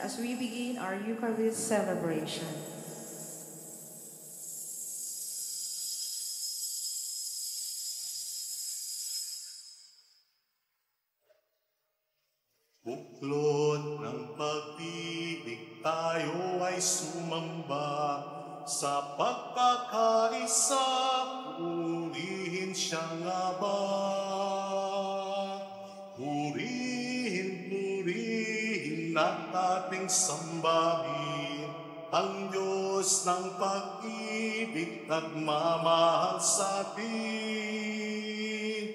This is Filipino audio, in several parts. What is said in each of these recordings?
as we begin our Eucharist celebration. Buklod ng pag-ibig tayo ay sumamba sa pagkakaisa, purihin siya nga ba? Purihin at ating sambahin ang Diyos ng pag-ibig at mamahal sa atin.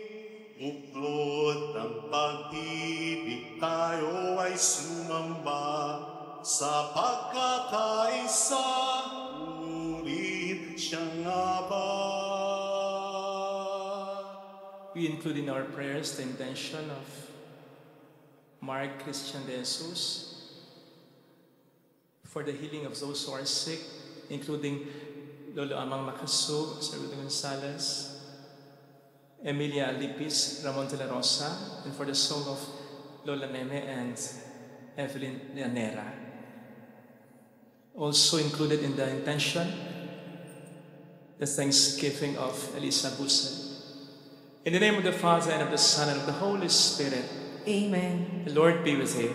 Buklod ng pag-ibig tayo ay sumamba sa pagkakaisa, purihin siya nga ba? We include in our prayers the intention of Mark Christian de Jesus for the healing of those who are sick, including Lolo Amang Makasu, Sir Rudy Gonzalez, Emilia Alipis, Ramon de la Rosa, and for the soul of Lola Neme and Evelyn Leonera. Also included in the intention, the thanksgiving of Elisa Busen. In the name of the Father, and of the Son, and of the Holy Spirit. Amen. The Lord be with you.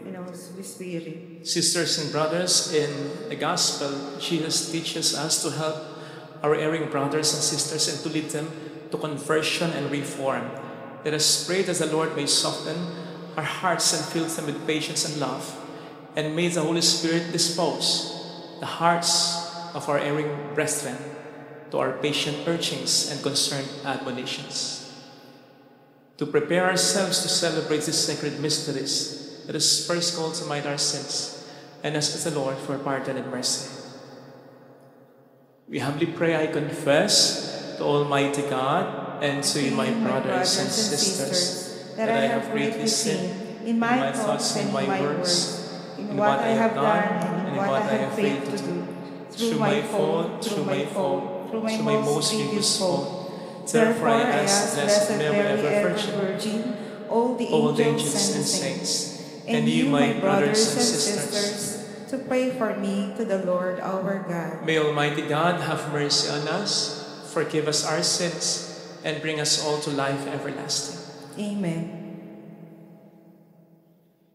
And also with Spirit. Sisters and brothers, in the Gospel, Jesus teaches us to help our erring brothers and sisters and to lead them to conversion and reform. Let us pray that the Lord may soften our hearts and fill them with patience and love, and may the Holy Spirit dispose the hearts of our erring brethren to our patient urgings and concerned admonitions. To prepare ourselves to celebrate these sacred mysteries, let us first call to mind our sins and ask the Lord for pardon and mercy. We humbly pray, I confess to Almighty God and to you, my brothers and sisters, that I have greatly sinned in my thoughts and my words, in what I have done and in what I have failed to do, through my fault, through my most grievous fault. Therefore I ask Blessed Mary, ever Virgin, all the angels and saints, and you, my brothers and sisters, to pray for me to the Lord our God. May Almighty God have mercy on us, forgive us our sins, and bring us all to life everlasting. Amen.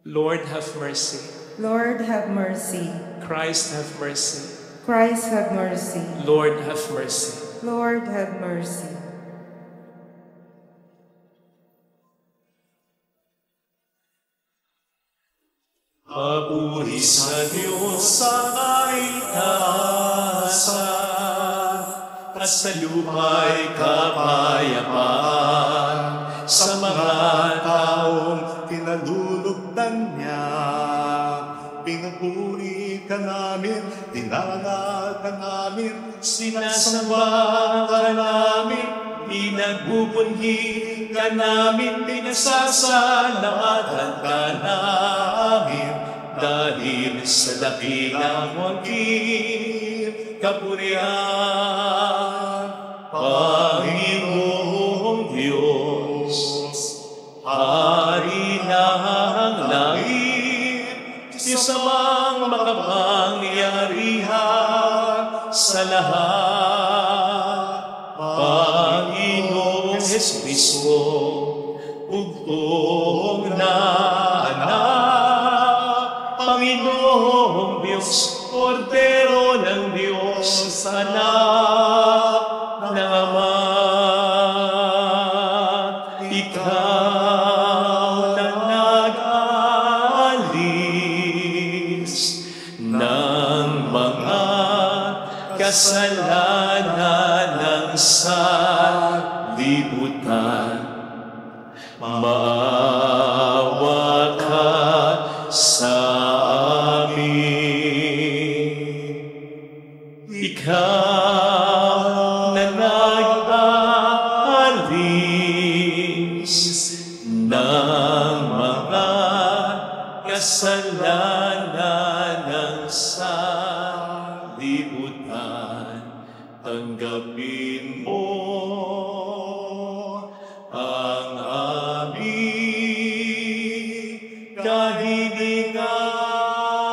Lord, have mercy. Lord, have mercy. Christ, have mercy. Christ, have mercy. Lord, have mercy. Lord, have mercy. Papuri sa Diyos sa kaitaasan, at sa luma'y kapayapaan, sa mga taong pinalulugdan niya. Pinupuri ka namin, tinangal ka namin, sinasamba ka namin, pinagbubunyi ka namin, pinasasalamatan ka namin, dahil sa dakilang wangkit kapurihan, Panginoong Diyos, Hari ng langit, Diyos makapangyarihan sa lahat, Panginoong Jesucristo, bugtong na anak, Panginoong Diyos, Kordero ng Diyos, anak ng Ama, ikaw na nag-alis ng mga kasalanan ng sanlibutan. Maawa ka sa amin. Ikaw na nag-alis ng mga kasalanan ng sanlibutan, tanggapin mo ang aming kahilingan.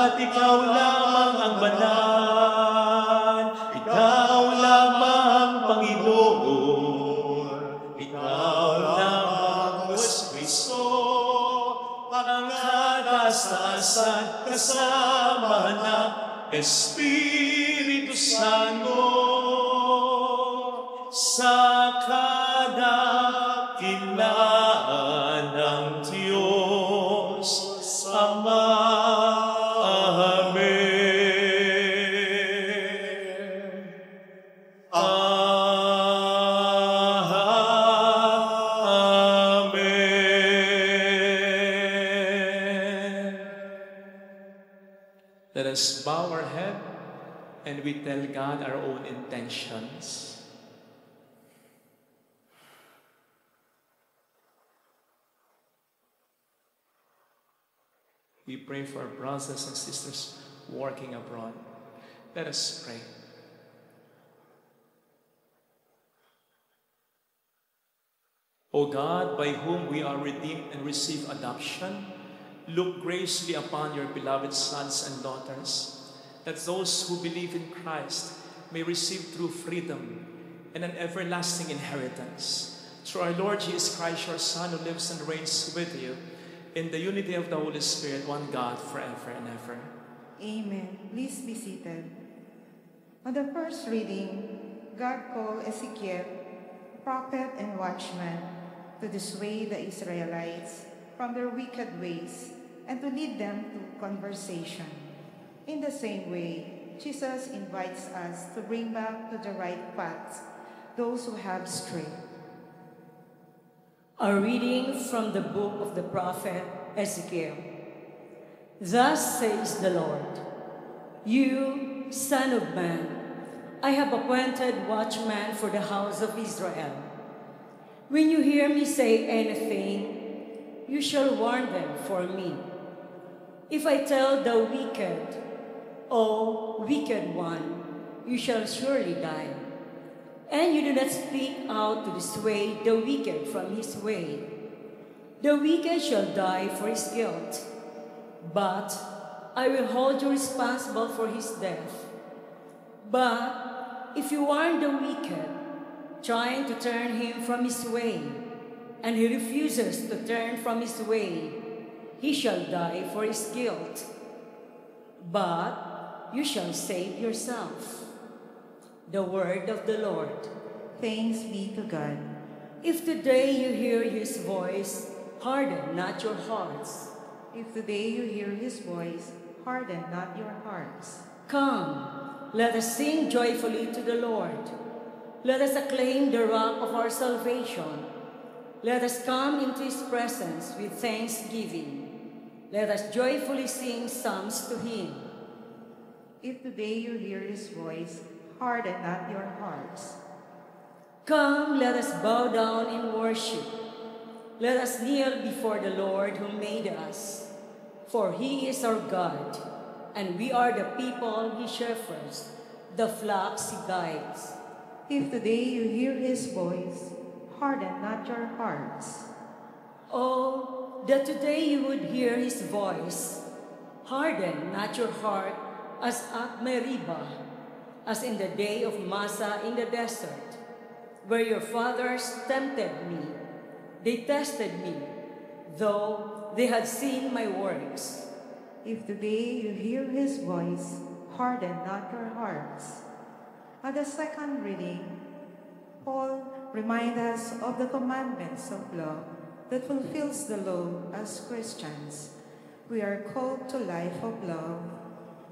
Sapagkat ikaw lamang ang banal, ikaw lamang Panginoon, ikaw lamang Diyos Kristo, ang kataas-taasan kasama ng Espiritu Santo, sa kadakilaan ng Diyos Ama. Amen. Amen. Let us bow our head and we tell God our own intentions. We pray for our brothers and sisters working abroad. Let us pray. O God, by whom we are redeemed and receive adoption, look graciously upon your beloved sons and daughters, that those who believe in Christ may receive true freedom and an everlasting inheritance. Through our Lord Jesus Christ, your Son, who lives and reigns with you, in the unity of the Holy Spirit, one God, forever and ever. Amen. Please be seated. On the first reading, God called Ezekiel, prophet and watchman, to dissuade the Israelites from their wicked ways and to lead them to conversation. In the same way, Jesus invites us to bring back to the right path those who have strayed. A reading from the book of the prophet Ezekiel. Thus says the Lord, "You, son of man, I have appointed watchman for the house of Israel. When you hear me say anything, you shall warn them for me. If I tell the wicked, O wicked one, you shall surely die, and you do not speak out to dissuade the wicked from his way, the wicked shall die for his guilt, but I will hold you responsible for his death. But if you warn the wicked, trying to turn him from his way, and he refuses to turn from his way, he shall die for his guilt, but you shall save yourself." The word of the Lord. Thanks be to God. If today you hear his voice, harden not your hearts. If today you hear his voice, harden not your hearts. Come, let us sing joyfully to the Lord. Let us acclaim the rock of our salvation. Let us come into his presence with thanksgiving. Let us joyfully sing psalms to him. If today you hear his voice, harden not your hearts. Come, let us bow down in worship. Let us kneel before the Lord who made us. For he is our God, and we are the people he shepherds, the flocks he guides. If today you hear his voice, harden not your hearts. Oh, that today you would hear his voice. Harden not your heart as at Meribah, as in the day of Massa in the desert, where your fathers tempted me. They tested me, though they had seen my works. If today you hear his voice, harden not your hearts. At the second reading, Paul reminds us of the commandments of law that fulfills the law as Christians. We are called to life of love.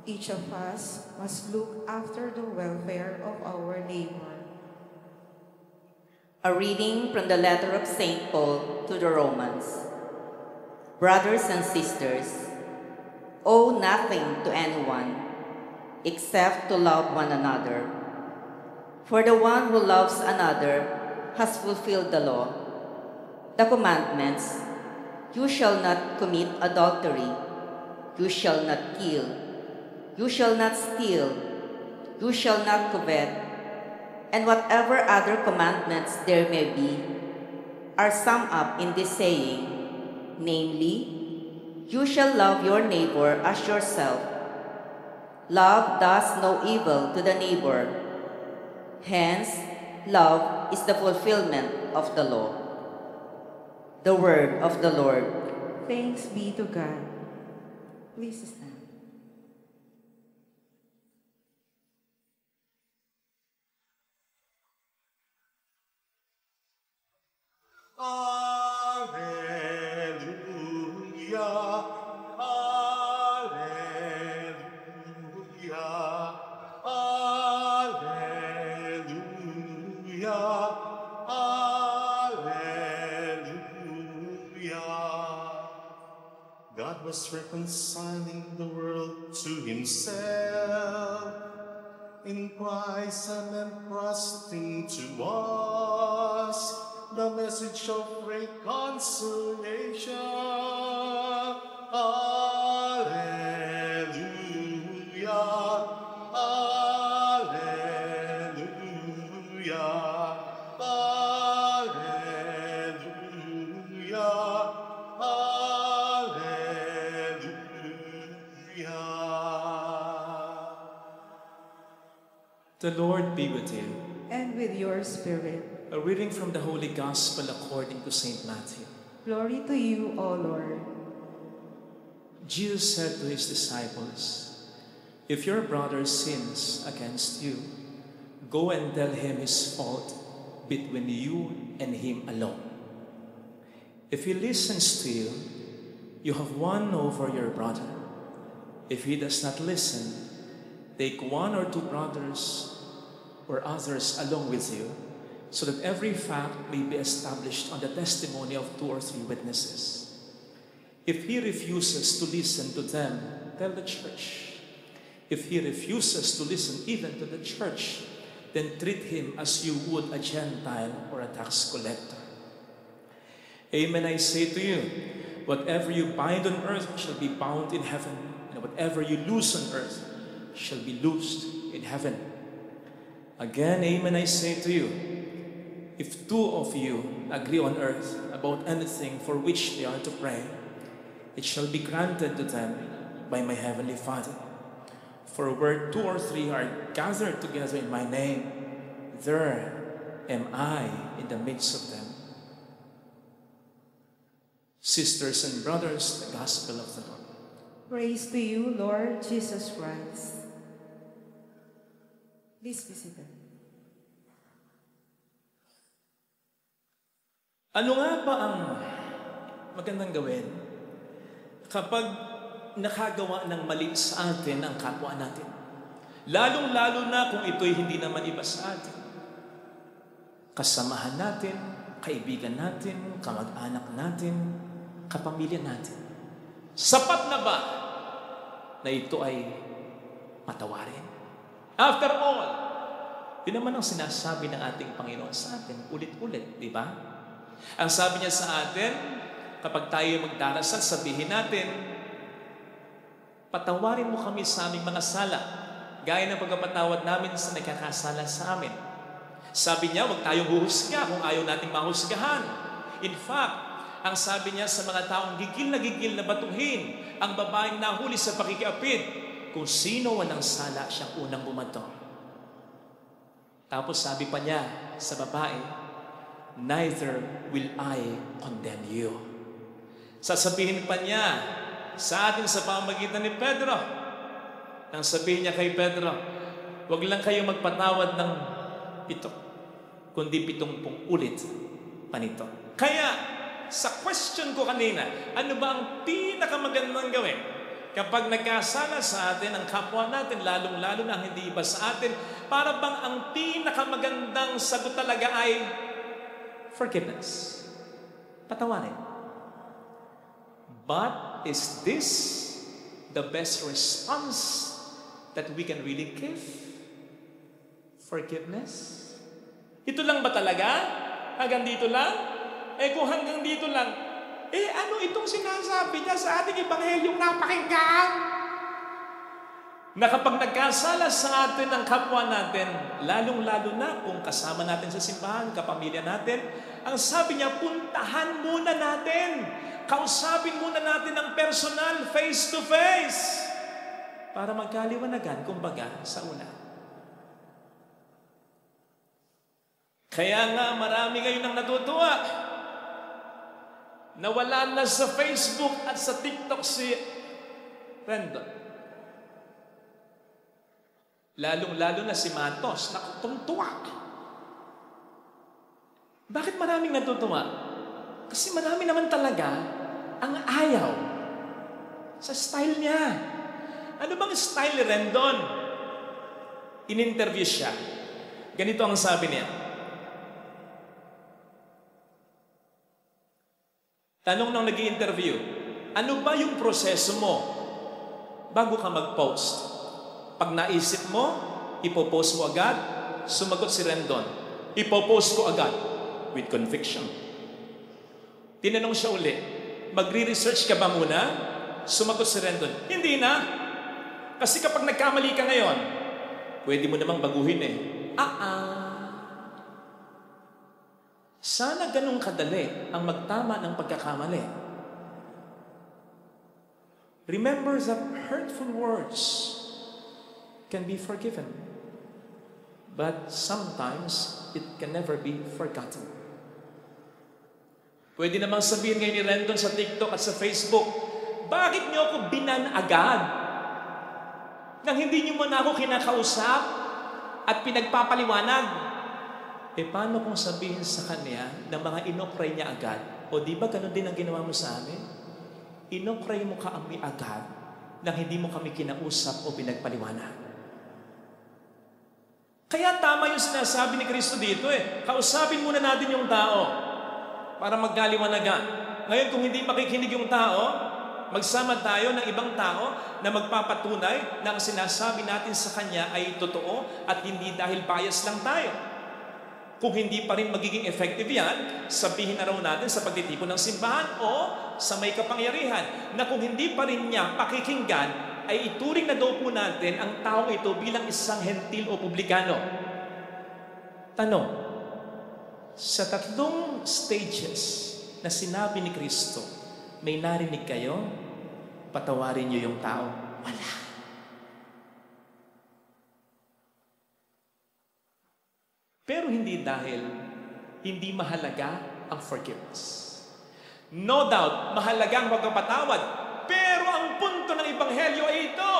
Each of us must look after the welfare of our neighbor. A reading from the letter of St. Paul to the Romans. Brothers and sisters, owe nothing to anyone except to love one another. For the one who loves another has fulfilled the law. The commandments: you shall not commit adultery, you shall not kill, you shall not steal, you shall not covet, and whatever other commandments there may be, are summed up in this saying, namely, you shall love your neighbor as yourself. Love does no evil to the neighbor. Hence, love is the fulfillment of the law. The word of the Lord. Thanks be to God. Please stand. Alleluia, alleluia, alleluia, alleluia. God was reconciling the world to himself in Christ and entrusting to us the message of reconciliation. Alleluia, alleluia, alleluia, alleluia. The Lord be with you. And with your spirit. A reading from the Holy Gospel according to St. Matthew. Glory to you, O Lord. Jesus said to his disciples, "If your brother sins against you, go and tell him his fault between you and him alone. If he listens to you, you have won over your brother. If he does not listen, take one or two brothers or others along with you, so that every fact may be established on the testimony of 2 or 3 witnesses. If he refuses to listen to them, tell the church. If he refuses to listen even to the church, then treat him as you would a Gentile or a tax collector. Amen, I say to you, whatever you bind on earth shall be bound in heaven, and whatever you loose on earth shall be loosed in heaven. Again, amen, I say to you, if 2 of you agree on earth about anything for which they are to pray, it shall be granted to them by my heavenly Father. For where 2 or 3 are gathered together in my name, there am I in the midst of them." Sisters and brothers, the Gospel of the Lord. Praise to you, Lord Jesus Christ. Please be seated. Ano nga ba ang magandang gawin kapag nakagawa ng mali sa atin ang kapwa natin? Lalong-lalo na kung ito'y hindi naman iba sa atin. Kasamahan natin, kaibigan natin, kamag-anak natin, kapamilya natin. Sapat na ba na ito ay patawarin? After all, yun naman ang sinasabi ng ating Panginoon sa atin, ulit-ulit, di ba? Ang sabi niya sa atin, kapag tayo magdarasal, sabihin natin, patawarin mo kami sa aming mga sala, gaya ng pagpapatawad namin sa nagkakasala sa amin. Sabi niya, huwag tayong huhusga kung ayaw nating mahusgahan. In fact, ang sabi niya sa mga taong gigil na batuhin ang babaeng nahuli sa pakikiapid, kung sino walang sala siyang unang bumato. Tapos sabi pa niya sa babae, neither will I condemn you. Sasabihin pa niya sa atin sa pamamagitan ni Pedro, nang sabihin niya kay Pedro, huwag lang kayo magpatawad ng 7, kundi 70 ulit pa nito. Kaya, sa question ko kanina, ano ba ang pinakamagandang gawin? Kapag nagkasala sa atin ang kapwa natin, lalong-lalo na hindi iba sa atin, para bang ang pinakamagandang sagot talaga ay forgiveness. Patawarin. But is this the best response that we can really give? Forgiveness? Ito lang ba talaga? Hanggang dito lang? Kung hanggang dito lang, ano itong sinasabi niya sa ating Ebanghelyong napakinggan? Na kapag nagkasala sa atin ang kapwa natin, lalong-lalo na kung kasama natin sa simbahan, kapamilya natin, ang sabi niya, puntahan muna natin. Kausapin muna natin ng personal, face to face. para magkaliwanagan, kumbaga, sa una. Kaya nga marami ngayon ang natutuwa. Nawala na sa Facebook at sa TikTok si Rendon. Lalong-lalo na si Matos, nakutungtuwa. Bakit maraming natutuwa? Kasi marami naman talaga ang ayaw sa style niya. Ano bang style ni Rendon? In-interview siya. Ganito ang sabi niya. Tanong nang nag-i-interview, ano ba yung proseso mo bago ka mag-post? Pag naisip mo, ipopost mo agad? Sumagot si Rendon, ipopost ko agad with conviction. Tinanong siya uli, magre-research ka ba muna? Sumagot si Rendon, hindi na. Kasi kapag nagkamali ka ngayon, pwede mo namang baguhin eh. Sana ganun kadali ang magtama ng pagkakamali. Remember that hurtful words can be forgiven, but sometimes it can never be forgotten. Pwede namang sabihin ngayon ni Rendon sa TikTok at sa Facebook, bakit niyo ako binan agad? Nang hindi niyo man ako kinakausap at pinagpapaliwanag. Paano kung sabihin sa kanya na mga inokray niya agad? O di ba ganun din ang ginawa mo sa amin? Inokray mo kami agad nang hindi mo kami kinausap o pinagpaliwanag. Kaya tama yung sinasabi ni Kristo dito Kausapin muna natin yung tao para magkaliwanagan. Ngayon kung hindi makikinig yung tao, magsama tayo ng ibang tao na magpapatunay na ang sinasabi natin sa kanya ay totoo at hindi dahil bias lang tayo. Kung hindi pa rin magiging effective yan, sabihin na raw natin sa pagtitipon ng simbahan o sa may kapangyarihan na kung hindi pa rin niya pakikinggan, ay ituring na daw po natin ang taong ito bilang isang hentil o publikano. Tanong, sa 3 stages na sinabi ni Kristo, may narinig kayo? Patawarin niyo yung tao. Wala. Pero hindi dahil hindi mahalaga ang forgiveness. No doubt, mahalaga ang pagpapatawad. Pero ang punto ng Ebanghelyo ay ito.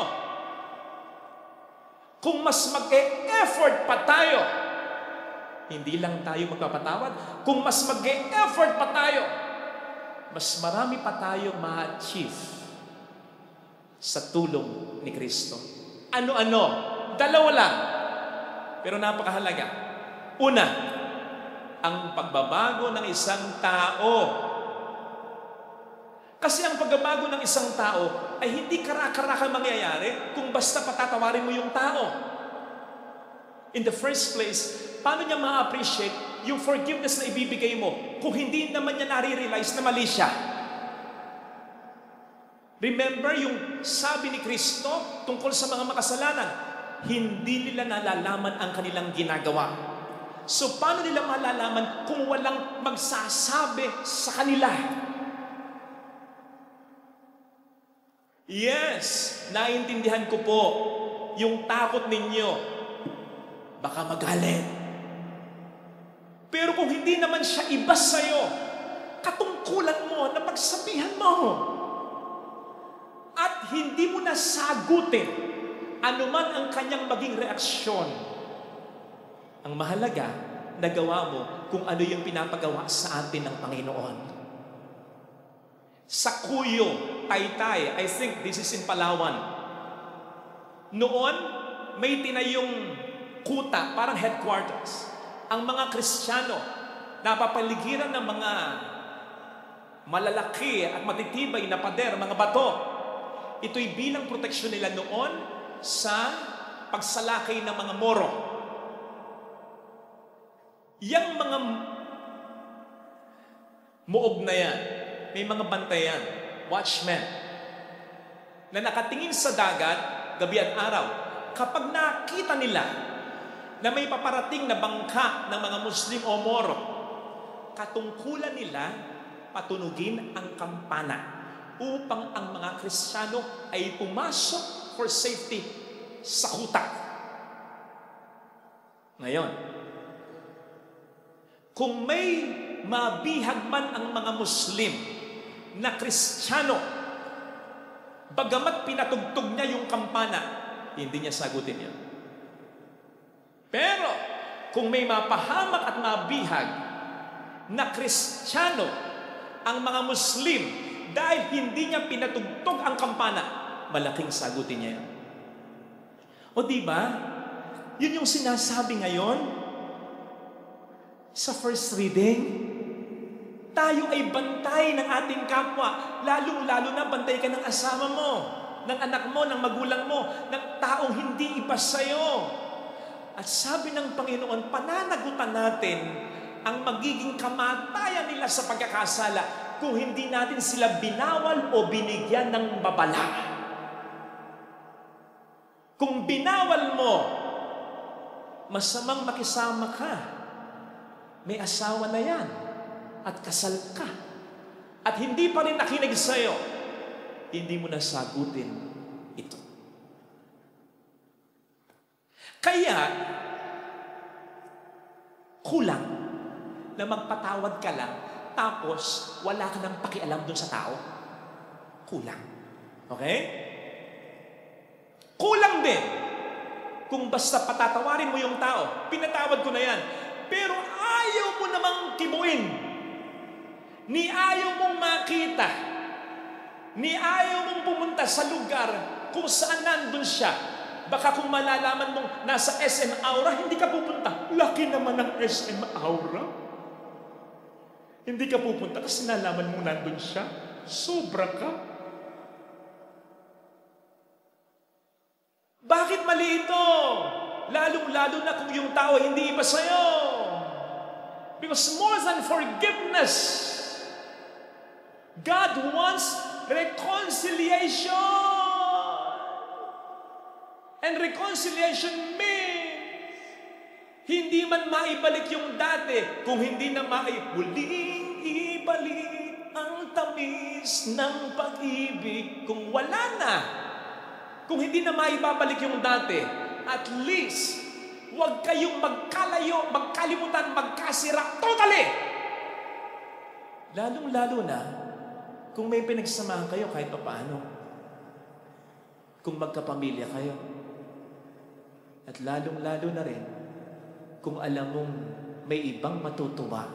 Kung mas mag-e-effort pa tayo, hindi lang tayo magpapatawad, kung mas mag-e-effort pa tayo, mas marami pa tayong ma-achieve sa tulong ni Kristo. Ano-ano? 2 lang. Pero napakahalaga. Una, ang pagbabago ng isang tao. Kasi ang pagbabago ng isang tao ay hindi kara-karaka mangyayari kung basta patatawarin mo yung tao. In the first place, paano niya ma-appreciate yung forgiveness na ibibigay mo kung hindi naman niya nare-realize na mali siya? Remember yung sabi ni Kristo tungkol sa mga makasalanan, hindi nila nalalaman ang kanilang ginagawa. So paano nila malalaman kung walang magsasabi sa kanila? Yes, naintindihan ko po yung takot ninyo. Baka magalit. Pero kung hindi naman siya iba sa'yo, katungkulan mo na pagsabihan mo. At hindi mo nasagutin anuman ang kanyang maging reaksyon. Ang mahalaga, nagawa mo kung ano yung pinapagawa sa atin ng Panginoon. Sa Cuyo, Taytay, I think this is in Palawan. Noon, may tinayong kuta, parang headquarters. Ang mga Kristiyano, napapaligiran ng mga malalaki at matitibay na pader, mga bato. Ito'y bilang proteksyon nila noon sa pagsalakay ng mga Moro. Yang mga muog na yan, may mga bantayan, watchmen, na nakatingin sa dagat, gabi at araw. Kapag nakita nila na may paparating na bangka ng mga Muslim o Moro, katungkulan nila patunugin ang kampana upang ang mga Kristiyano ay pumasok for safety sa kuta. Ngayon, kung may mabihag man ang mga Muslim na Kristiyano, bagamat pinatugtog niya yung kampana, hindi niya sagutin yan. Pero, kung may mapahamak at mabihag na Kristiyano ang mga Muslim dahil hindi niya pinatugtog ang kampana, malaking sagutin niya yan. O diba? Yun yung sinasabi ngayon sa first reading. Tayo ay bantay ng ating kapwa. Lalong-lalo na bantay ka ng asawa mo, ng anak mo, ng magulang mo, ng taong hindi iba sa'yo. At sabi ng Panginoon, pananagutan natin ang magiging kamatayan nila sa pagkakasala kung hindi natin sila binawal o binigyan ng babala. Kung binawal mo, masamang makisama ka. May asawa na yan at kasal ka. At hindi pa rin nakinig sa'yo, hindi mo nasagutin ito. Kaya, kulang na magpatawad ka lang, tapos wala ka nang pakialam dun sa tao. Kulang. Okay? Kulang din kung basta patatawarin mo yung tao. Pinatawad ko na yan. Pero ayaw mo namang kibuin. Ni ayaw mong makita. Ni ayaw mong pumunta sa lugar kung saan nandun siya. Baka kung malalaman mong nasa SM Aura, hindi ka pupunta. Laki naman ng SM Aura. Hindi ka pupunta kasi nalaman mong nandun siya. Sobra ka. Bakit mali ito? Lalong-lalo na kung yung tao hindi iba sa'yo. Because more than forgiveness, God wants reconciliation. And reconciliation means hindi man maibalik yung dati, kung hindi na muling ibalik ang tamis ng pag-ibig kung wala na. Kung hindi na maibabalik yung dati, at least, huwag kayong magkalayo, magkalimutan, magkasira, totally! Lalong-lalo na, kung may pinagsamahan kayo kahit pa paano. Kung magkapamilya kayo. At lalong-lalo na rin, kung alam mong may ibang matutuwa,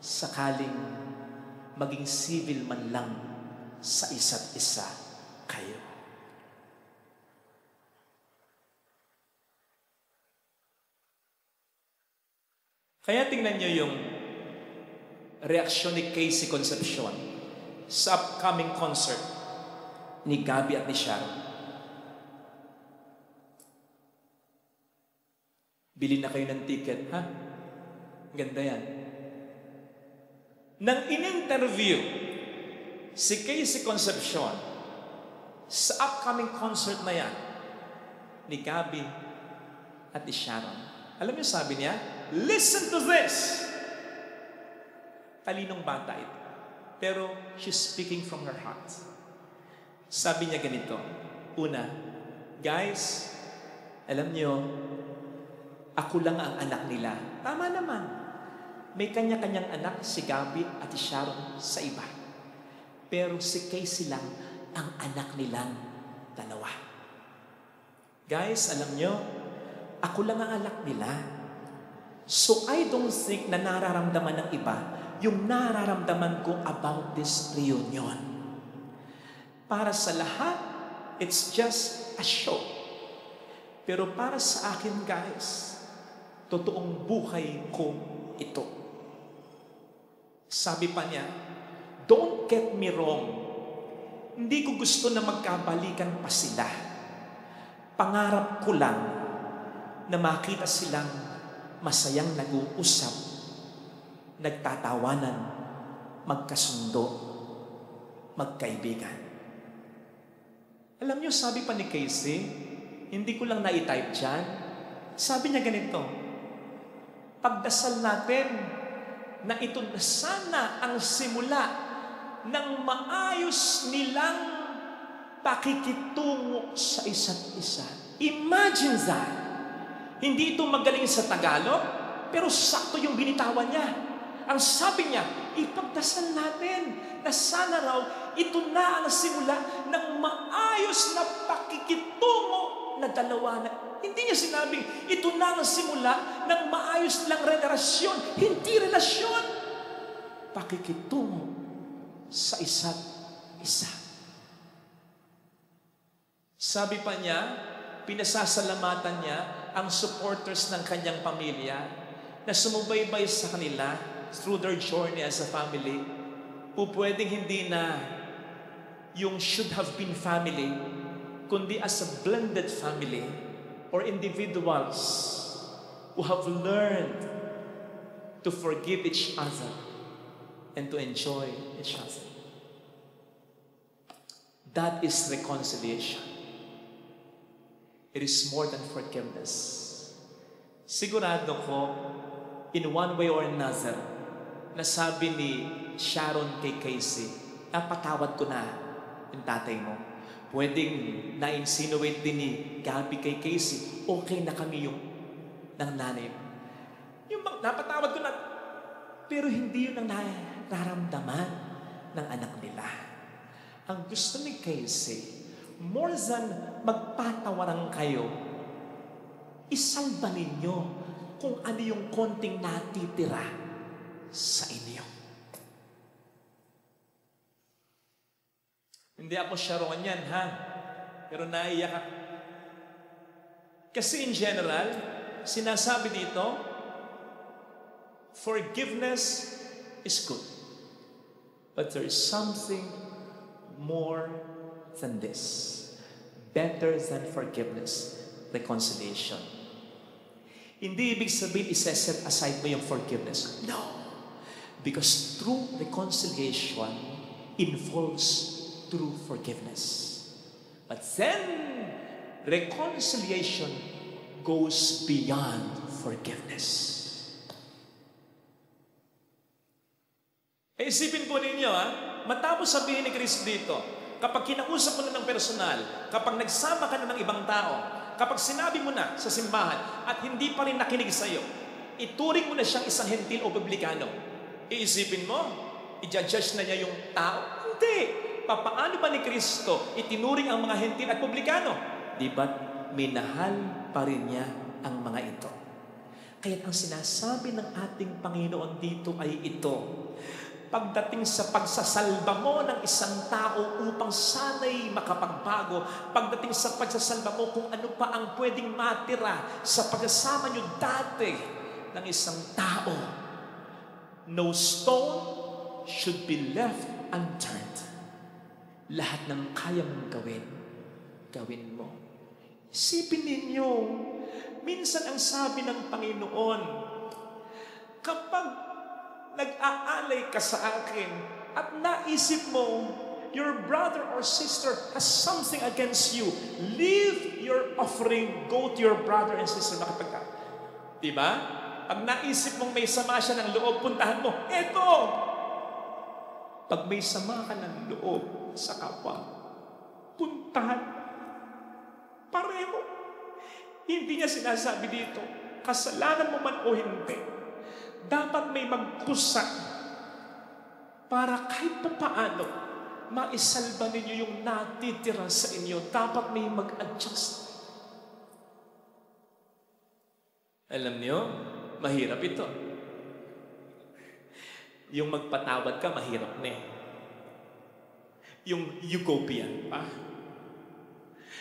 sakaling maging civil man lang sa isa't isa kayo. Kaya tingnan nyo yung reaksyon ni Casey Concepcion sa upcoming concert ni Gabi at ni Sharon. Bili na kayo ng ticket, ha? Ganda yan. Nang in-interview si Casey Concepcion sa upcoming concert na yan ni Gabi at ni Sharon, alam niyo sabi niya, listen to this! Talinong bata ito. Pero she's speaking from her heart. Sabi niya ganito, una, guys, alam niyo, ako lang ang anak nila. Tama naman. May kanya-kanyang anak si Gabi at si Sharon sa iba. Pero si Casey lang ang anak nilang dalawa. Guys, alam nyo, ako lang ang anak nila. So I don't think na nararamdaman ng iba yung nararamdaman ko about this reunion. Para sa lahat, it's just a show. Pero para sa akin, guys, totoong buhay ko ito. Sabi pa niya, don't get me wrong. Hindi ko gusto na magkabalikan pa sila. Pangarap ko lang na makita silang masayang nag-uusap, nagtatawanan, magkasundo, magkaibigan. Alam niyo, sabi pa ni Casey, hindi ko lang na-type dyan. Sabi niya ganito, pagdasal natin na ito na sana ang simula ng maayos nilang pakikitungo sa isa't isa. Imagine that. Hindi ito magaling sa Tagalog, pero sakto yung binitawan niya. Ang sabi niya, ipagdasal natin na sana raw ito na ang simula ng maayos na pakikitungo na dalawa na. Hindi niya sinabing ito na ang simula ng maayos lang relasyon. Hindi relasyon. Pakikitungo sa isa't isa. Sabi pa niya, pinasasalamatan niya ang supporters ng kanyang pamilya na sumubaybay sa kanila through their journey as a family. Pwedeng hindi na yung should have been family, kundi as a blended family or individuals who have learned to forgive each other and to enjoy each other. That is reconciliation. It is more than forgiveness. Sigurado ko, in one way or another, nasabi ni Sharon kay Casey, napatawad ko na yung tatay mo. Pwedeng na-insinuate din ni Gabby kay Casey, okay na kami yung ng nanay mo. Yung napatawad ko na, pero hindi yun ang nararamdaman ng anak nila. Ang gusto ni Casey, more than magpatawaran kayo, isalba ninyo kung ano yung konting natitira sa inyo. Hindi ako Sharon yan, ha? Pero naiyak ako. Kasi in general, sinasabi dito, forgiveness is good. But there is something more than this. Better than forgiveness, reconciliation. Hindi ibig sabihin isa-set aside mo yung forgiveness. No. Because true reconciliation involves true forgiveness. But then, reconciliation goes beyond forgiveness. Isipin po ninyo, matapos sabihin ni Cristo dito, kapag kinausap mo na ng personal, kapag nagsama ka na ng ibang tao, kapag sinabi mo na sa simbahan at hindi pa rin nakinig sa iyo, ituring mo na siyang isang hentil o publikano. Iisipin mo, i-judge na niya yung tao? Hindi. Papaano ba ni Kristo itinuring ang mga hentil at publikano? Di ba minahal pa rin niya ang mga ito? Kaya ang sinasabi ng ating Panginoon dito ay ito. Pagdating sa pagsasalba mo ng isang tao upang sana'y makapagbago, pagdating sa pagsasalba mo kung ano pa ang pwedeng matira sa pagsasama nyo dati ng isang tao, no stone should be left unturned. Lahat ng kaya mong gawin, gawin mo. Isipin ninyo, minsan ang sabi ng Panginoon, kapag nag-aalay ka sa akin at naisip mo, your brother or sister has something against you, leave your offering, go to your brother and sister, makipagka. Diba? Pag naisip mong may sama siya ng loob, puntahan mo, eto! Pag may sama ka ng loob sa kapwa, puntahan, pareho. Hindi niya sinasabi dito, kasalanan mo man o hindi, dapat may magkusa para kahit pa paano maisalba ninyo yung natitira sa inyo. Dapat may mag-adjust. Alam niyo, mahirap ito. Yung magpatawad ka, mahirap na eh. Yung utopian pa.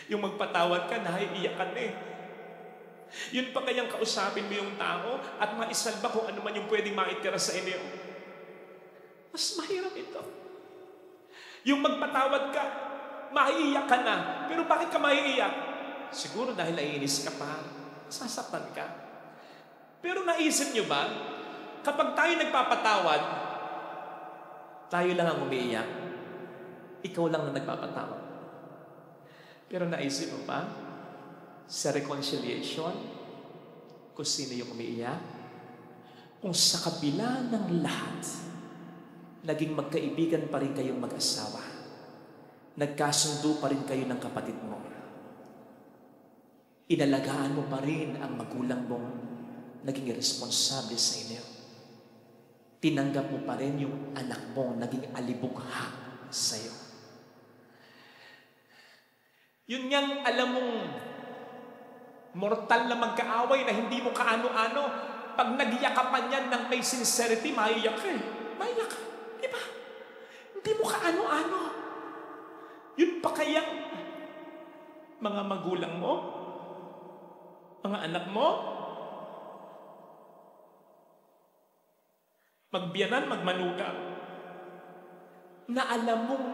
Yung magpatawad ka, naiiyak ka na eh. Yun pa kayang kausapin mo yung tao at maisalba kung ano man yung pwedeng maitira sa inyo. Mas mahirap ito. Yung magpatawad ka, maiiyak ka na. Pero bakit ka maiiyak? Siguro dahil naiinis ka pa. Sasaktan ka. Pero naisip nyo ba, kapag tayo nagpapatawad, tayo lang ang umiiyak. Ikaw lang na nagpapatawad. Pero naisip mo ba, sa reconciliation, kung sino yung umiiyak, kung sa kabila ng lahat, naging magkaibigan pa rin kayong mag-asawa. nagkasundo pa rin kayo ng kapatid mo. Inalagaan mo pa rin ang magulang mong naging responsable sa inyo. Tinanggap mo pa rin yung anak mo naging alibugha sa iyo. Yun ngang alam mong mortal na magkaaway na hindi mo kaano-ano, pag nagyakapan yan ng may sincerity, maiyak ka eh. Maiyak ka. Diba? Hindi mo kaano-ano. Yun pa kayang mga magulang mo, mga anak mo, magbiyanan, magmanugang, na alam mong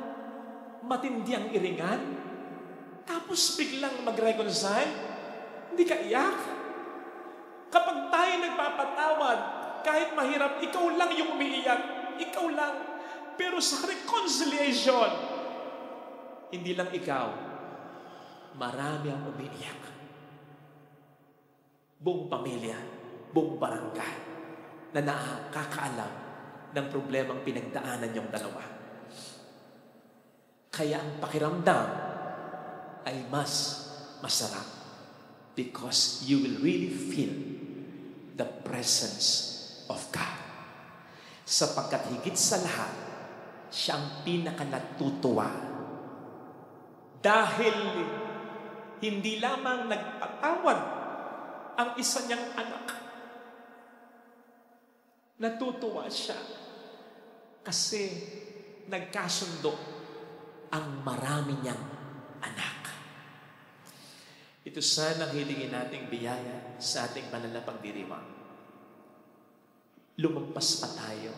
matindi ang iringan, tapos biglang mag-reconcile, hindi ka iyak. Kapag tayo nagpapatawad, kahit mahirap, ikaw lang yung umiiyak, ikaw lang. Pero sa reconciliation, hindi lang ikaw, marami ang umiiyak. Buong pamilya, buong barangay, na nakakaalam ng problemang pinagdaanan yung dalawa. Kaya ang pakiramdam ay mas masarap because you will really feel the presence of God. Sapagkat higit sa lahat, siya ang pinaka-natutuwa. Dahil hindi lamang nagpatawad ang isa niyang anak, natutuwa siya kasi nagkasundo ang marami niyang anak. Ito sana ang hilingin nating biyaya sa ating banal na pagdiriwang. Lumampas pa tayo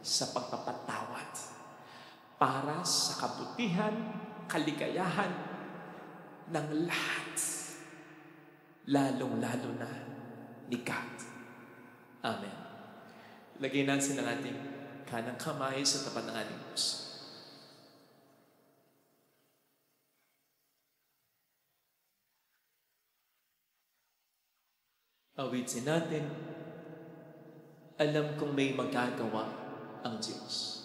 sa pagpapatawad para sa kabutihan, kaligayahan ng lahat, lalong-lalo na ni God. Amen. Lagay natin ang ating kanang kamay sa tapat ng ating puso. Awitin natin, alam kong may magagawa ang Diyos.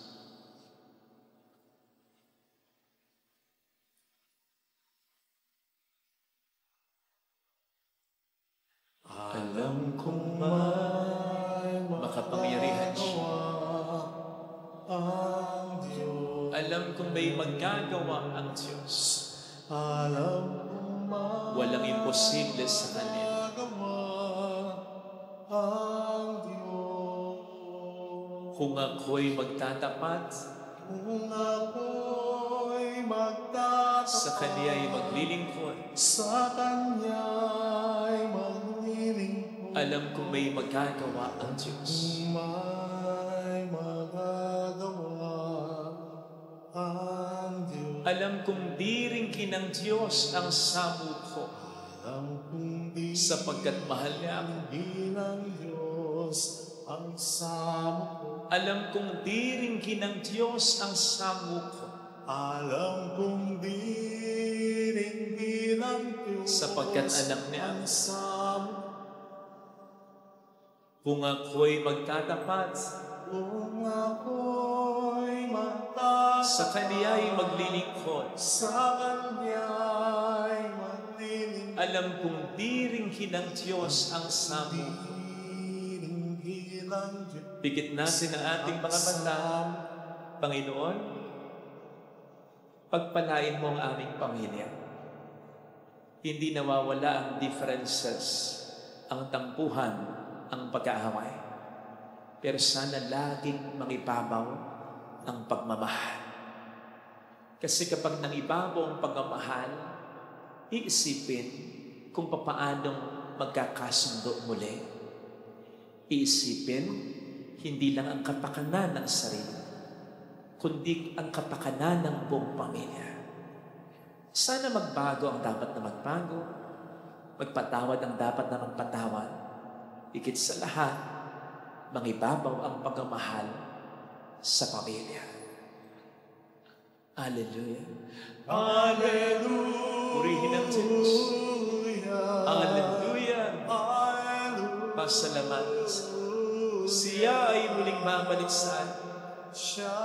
Alam kong may makapangyarihan siya. ang Diyos. Alam kong may magagawa ang Diyos. Alam kong may Walang imposible sa Kanya. ang Diyos. Kung ako'y magtatapat, Kung ako'y magtatapat sa Kanya'y maglilingkod, sa Kanya'y maglilingkod, alam kong may magagawa ang Diyos. may magagawa ang Diyos. Alam kong di rin kinang Diyos ang samo ko, Alam kong di sapagkat mahal niya ako. ng Diyos ang samo ko. Alam kong di rin kinang Diyos ang samo ko, Alam kong di rin ng Diyos sapagkat anak niya ang ako. samo ko. Kung ako'y magtatapat, Kung ako'y magtatapat sa Kanya'y maglilingkod, sa Kanya'y maglilingkod, alam kong di rin kinang Diyos ang samo ko. ng Diyos Bigit natin ang ating mga mata. Panginoon, pagpalain mo ang aming pamilya. Hindi nawawala ang differences, ang tampuhan, ang pag-aaway. Pero sana laging mangibabaw ang pagmamahal. Kasi kapag nangibabaw ang pagmamahal, iisipin kung papaanong magkakasundo muli. Iisipin, hindi lang ang kapakanan ng sarili, kundi ang kapakanan ng buong pamilya. Sana magbago ang dapat na magbago, magpatawad ang dapat na magpatawad. Higit sa lahat, mangibabaw ang pagmamahal sa pamilya. Hallelujah. Hallelujah. Purihin ang Diyos. Hallelujah. Hallelujah. Pasalamat. Siya ay muling babalik sa atin.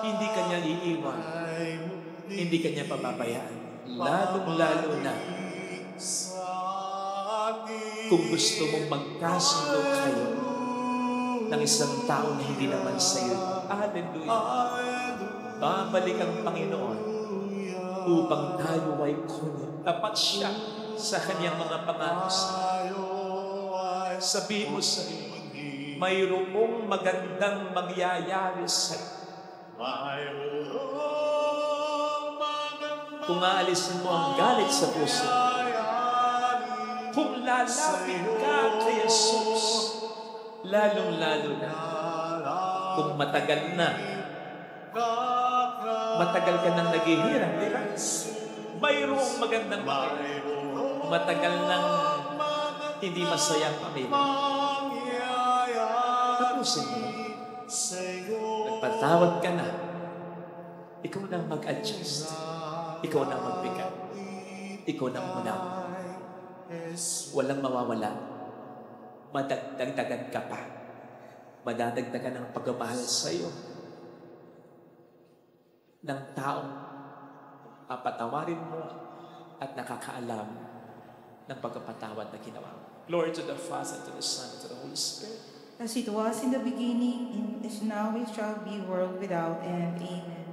Hindi Kanya iiwan. Hindi ka niya pababayaan. Lalong-lalo na kung gusto mong magkasundo kayo ng isang tao na hindi naman sa iyo. Hallelujah. Babalik ang Panginoon upang tayo ay kunin. Tapat siya sa kanyang mga pangako. Sabihin mo sa iyo, mayroong magandang mangyayari sa iyo. Kung aalisin mo ang galit sa puso, kung lalapit ka kay Jesus, lalong-lalo na, kung matagal ka nang naghihirap, di ba? Mayroong magandang mangyayari. Matagal nang hindi masaya ang pamilya. Tapusin mo. Nagpatawad ka na. Ikaw na mag-adjust. Ikaw na magbigat. Ikaw na umunang. Walang mawawala. Madagdagan ka pa. Madadagdagan ang pagmamahal sa iyo ng taong papatawarin mo at nakakaalam ng pagpapatawad na ginawa mo. Glory to the Father, to the Son, and to the Holy Spirit. As it was in the beginning, is now, it shall be, world without end. Amen.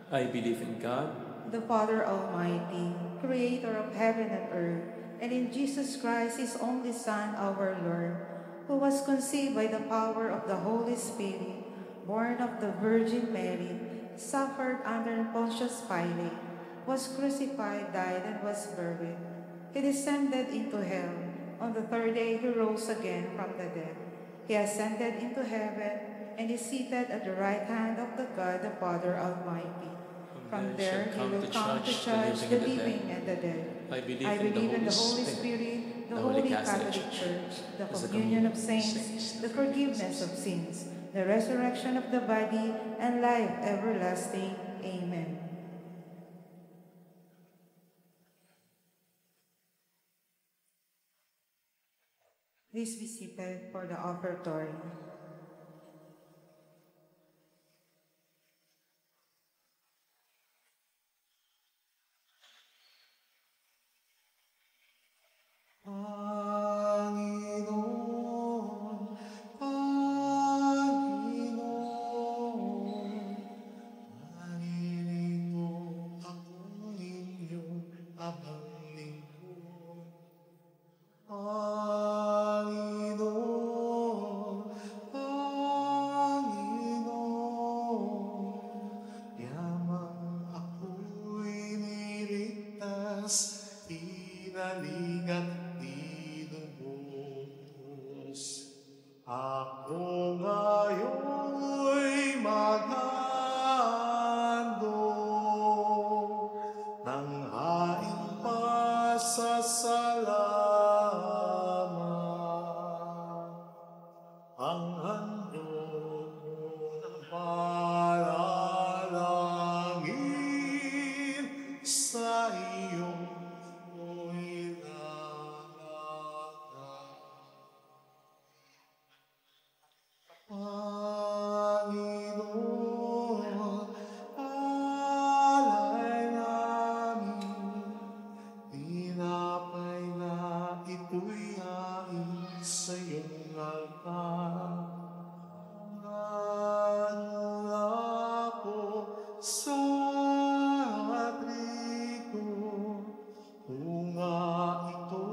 I believe in God, The Father Almighty, creator of heaven and earth, and in Jesus Christ, his only Son, our Lord, who was conceived by the power of the Holy Spirit, born of the Virgin Mary, suffered under Pontius Pilate, was crucified, died, and was buried. He descended into hell. On the third day he rose again from the dead. He ascended into heaven and is seated at the right hand of the God, the Father Almighty. From there he will come to judge the living and the dead. I I believe in the Holy Spirit, the Holy Catholic Church, the communion of saints, the forgiveness of sins, the resurrection of the body, and life everlasting. Amen. Please be seated for the offertory. Panginoon, Panginoon, marinig mo akong inyong abang lingkod. Panginoon, Panginoon, yamang ako'y niligtas, inaling at tinubos. Ako ngayon'y maghandog ng haing pasasalamat. Ang handog ng panalangin sa iyong Panginoon, alay namin, tinapay na ito'y hain sa iyong altar. Nganula ako sa atrigo, bunga ito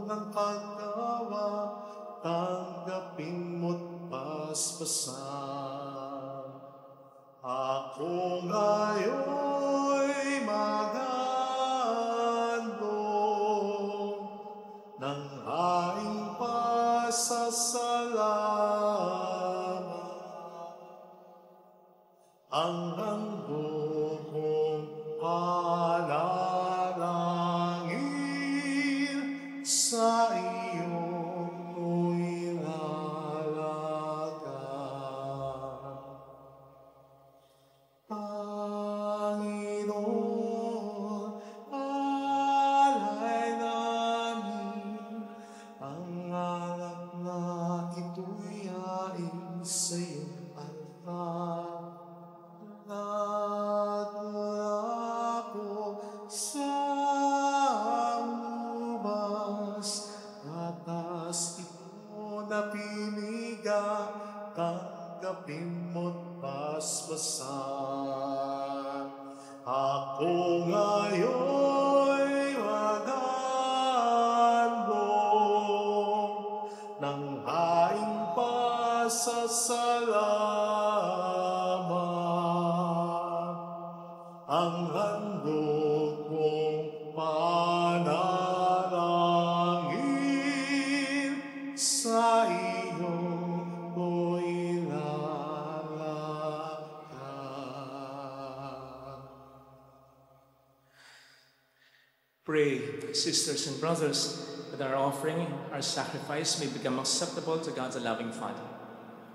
ng paggawa, tanggapin mo't paspasan. Ako ngayon'y maghandog ng haing pasasalamat. Ang handog kong panalangin sa iyong Panginoon, alay namin, ang alak na ito'y hain sa iyong altar. Nadula Ratas ito na piniga, tanggapin mo't basbasan. Ako ngayon'y maghandog ng haing pasasalamat. Ang handog kong panalangin sa iyo ko'y lalakad. Pray, sisters and brothers, that our offering, our sacrifice may become acceptable to God the loving Father.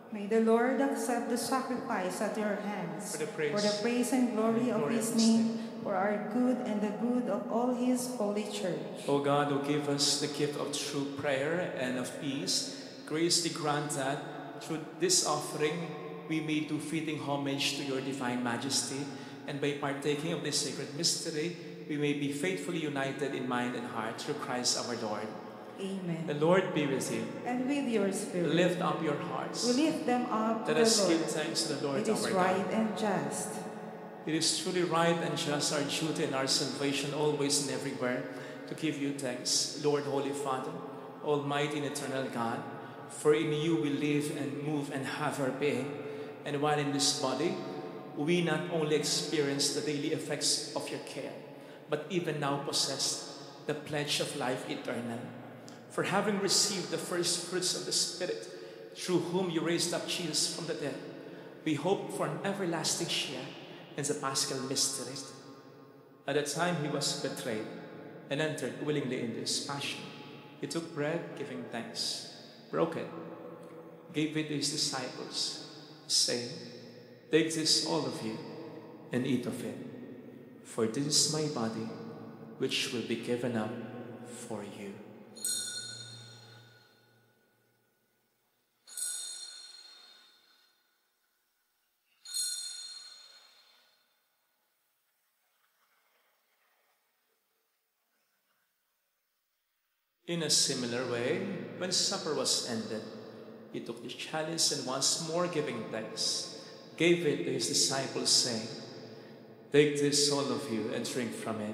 May the Lord accept the sacrifice at your hands For the praise and glory of his name, for our good and the good of all his holy church. O God, who give us the gift of true prayer and of peace, graciously grant that through this offering we may do fitting homage to your divine majesty, and by partaking of this sacred mystery, we may be faithfully united in mind and heart through Christ our Lord. Amen. The Lord be with you. And with your spirit. Lift up your hearts. We lift them up to Let the us give Lord. thanks to the Lord It is our right God. and just. It is truly right and just, our duty and our salvation, always and everywhere, to give you thanks, Lord, Holy Father, Almighty and eternal God. For in you we live and move and have our being. And while in this body, we not only experience the daily effects of your care, but even now possess the pledge of life eternal. For having received the first fruits of the Spirit, through whom you raised up Jesus from the dead, we hope for an everlasting share in the Paschal mysteries. At the time he was betrayed and entered willingly into his passion, he took bread, giving thanks, broke it, gave it to his disciples, saying, "Take this, all of you, and eat of it, for this is my body, which will be given up for you." In a similar way, when supper was ended, he took the chalice and once more giving thanks, gave it to his disciples, saying, "Take this, all of you, and drink from it.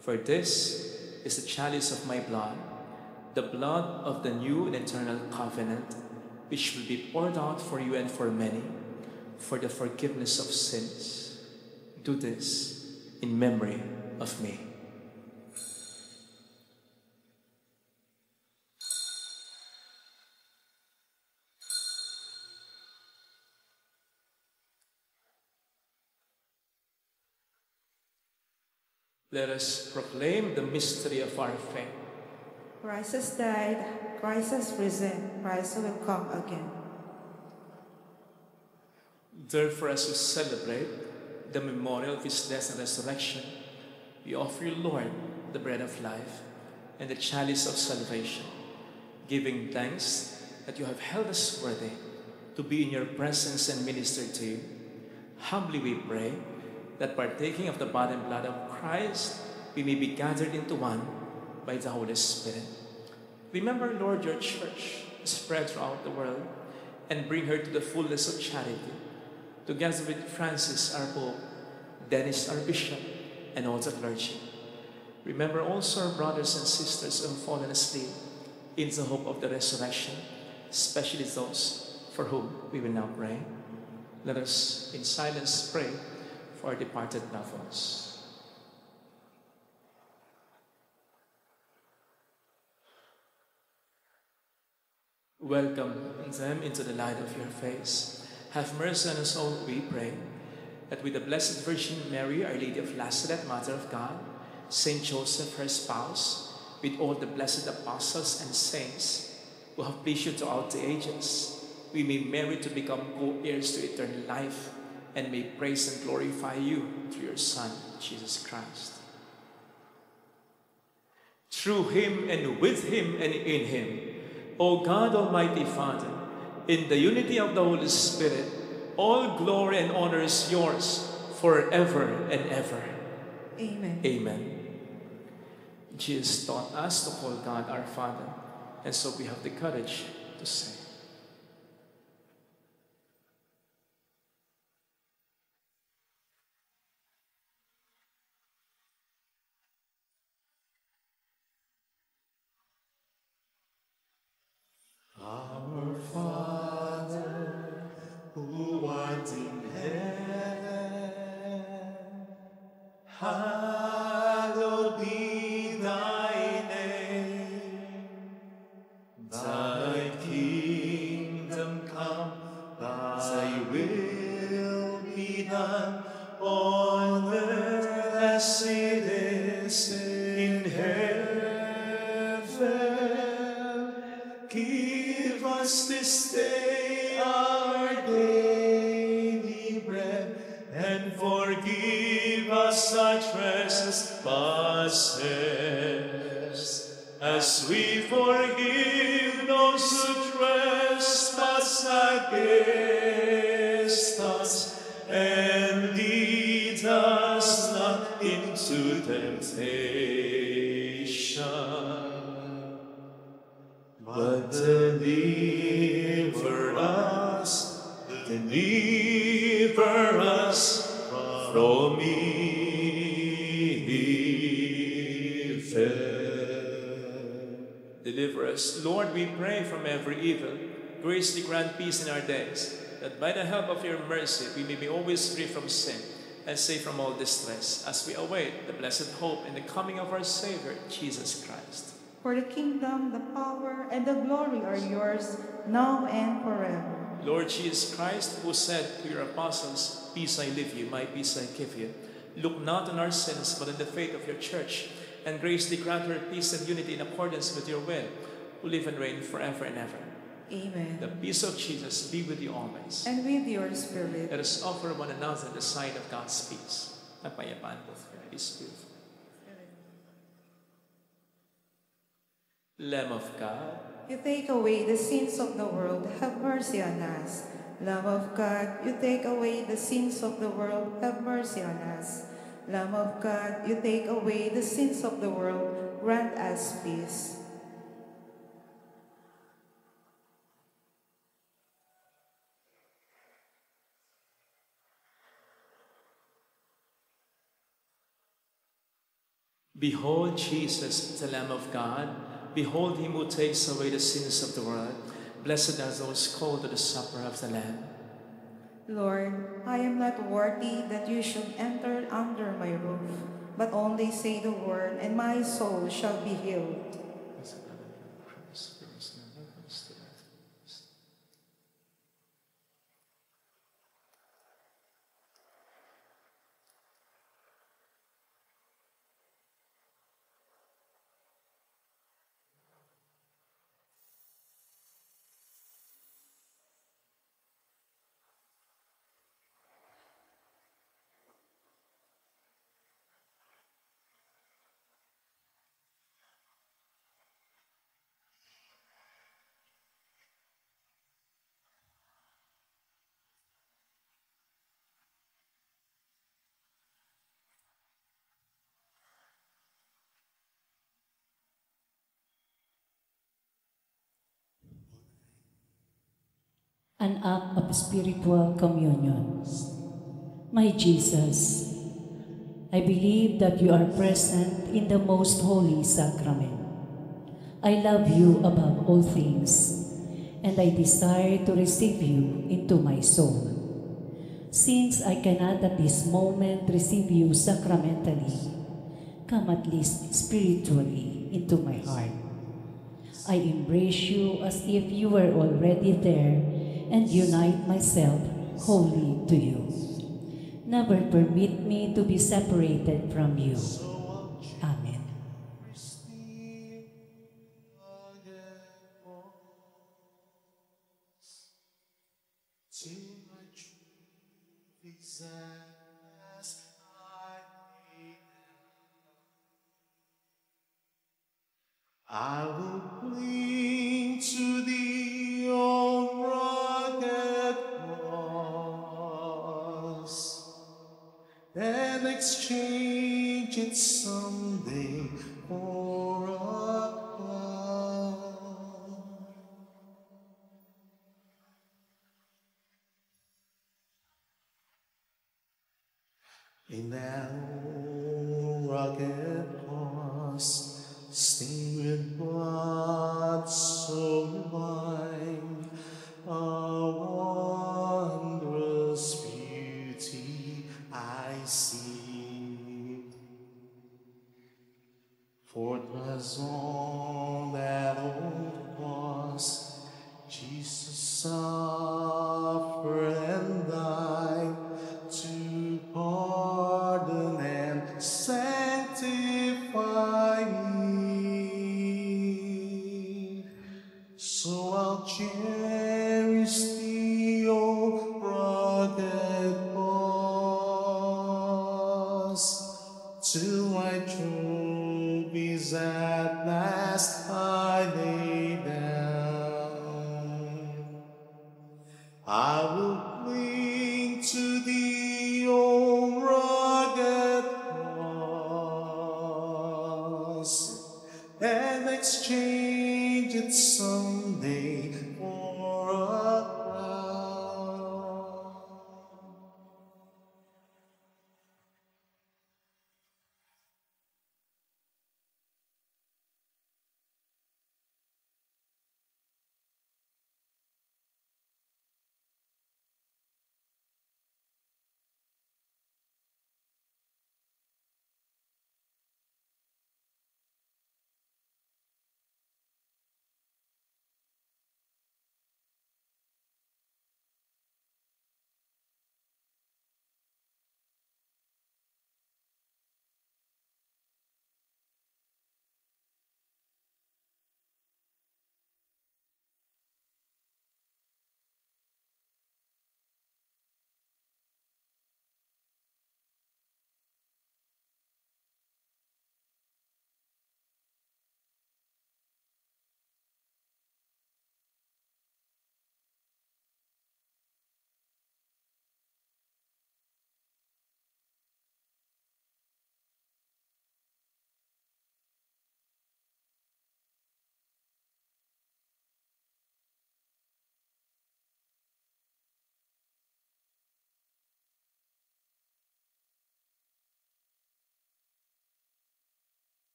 For this is the chalice of my blood, the blood of the new and eternal covenant, which will be poured out for you and for many, for the forgiveness of sins. Do this in memory of me." Let us proclaim the mystery of our faith. Christ has died, Christ has risen, Christ will come again. Therefore, as we celebrate the memorial of his death and resurrection, we offer you, Lord, the bread of life and the chalice of salvation, giving thanks that you have held us worthy to be in your presence and minister to you. Humbly we pray that partaking of the body and blood of Christ, we may be gathered into one by the Holy Spirit. Remember, Lord, your church spread throughout the world and bring her to the fullness of charity, together with Francis, our Pope, Dennis, our Bishop, and all the clergy. Remember also our brothers and sisters who have fallen asleep in the hope of the resurrection, especially those for whom we will now pray. Let us in silence pray for our departed loved ones. Welcome them into the light of your face. Have mercy on us all, we pray, that with the Blessed Virgin Mary, Our Lady of Lazaret, Mother of God, Saint Joseph, her spouse, with all the blessed apostles and saints who have pleased you throughout the ages, we may merit to become co-heirs to eternal life and may praise and glorify you through your Son, Jesus Christ. Through him and with him and in him, O God, Almighty Father, in the unity of the Holy Spirit, all glory and honor is yours forever and ever. Amen. Amen. Jesus taught us to call God our Father, and so we have the courage to say, Our Father, who art in heaven, hallowed be thy name. Thy kingdom come, thy will be done on earth as it is in heaven. Give us this day our daily bread, and forgive us our trespasses, as we forgive those who trespass against us. And lead us not into temptation, but deliver us from evil. deliver us, Lord, we pray, from every evil. Graciously grant peace in our days, that by the help of your mercy we may be always free from sin and safe from all distress, as we await the blessed hope in the coming of our Savior, Jesus Christ. For the kingdom, the power, and the glory are yours, now and forever. Lord Jesus Christ, who said to your apostles, "Peace I leave you, my peace I give you," look not on our sins, but on the faith of your church, and graciously grant her peace and unity in accordance with your will, who live and reign forever and ever. Amen. The peace of Jesus be with you always. And with your spirit. Let us offer one another the sign of God's peace. Napayapaan po. Peace be with you. Lamb of God, You take away the sins of the world, have mercy on us. Lamb of God, you take away the sins of the world, have mercy on us. Lamb of God, you take away the sins of the world, grant us peace. behold Jesus, the Lamb of God. Behold him who takes away the sins of the world. Blessed are those called to the supper of the Lamb. Lord, I am not worthy that you should enter under my roof, but only say the word, and my soul shall be healed. An act of spiritual communion. My Jesus, I believe that you are present in the most holy sacrament. I love you above all things, and I desire to receive you into my soul. Since I cannot at this moment receive you sacramentally, come at least spiritually into my heart. I embrace you as if you were already there and unite myself wholly to you. Never permit me to be separated from you. Amen. I will cling to thee, O rugged cross, and exchange it someday for In that old rugged cross, stained with blood so divine, a wondrous beauty I see. For 'twas on that old cross Jesus suffered and died to pardon and sanctify me. So I'll cherish the old rugged cross till my trophies at last I lay down. I will cling to the old rugged cross and exchange it someday for a crown.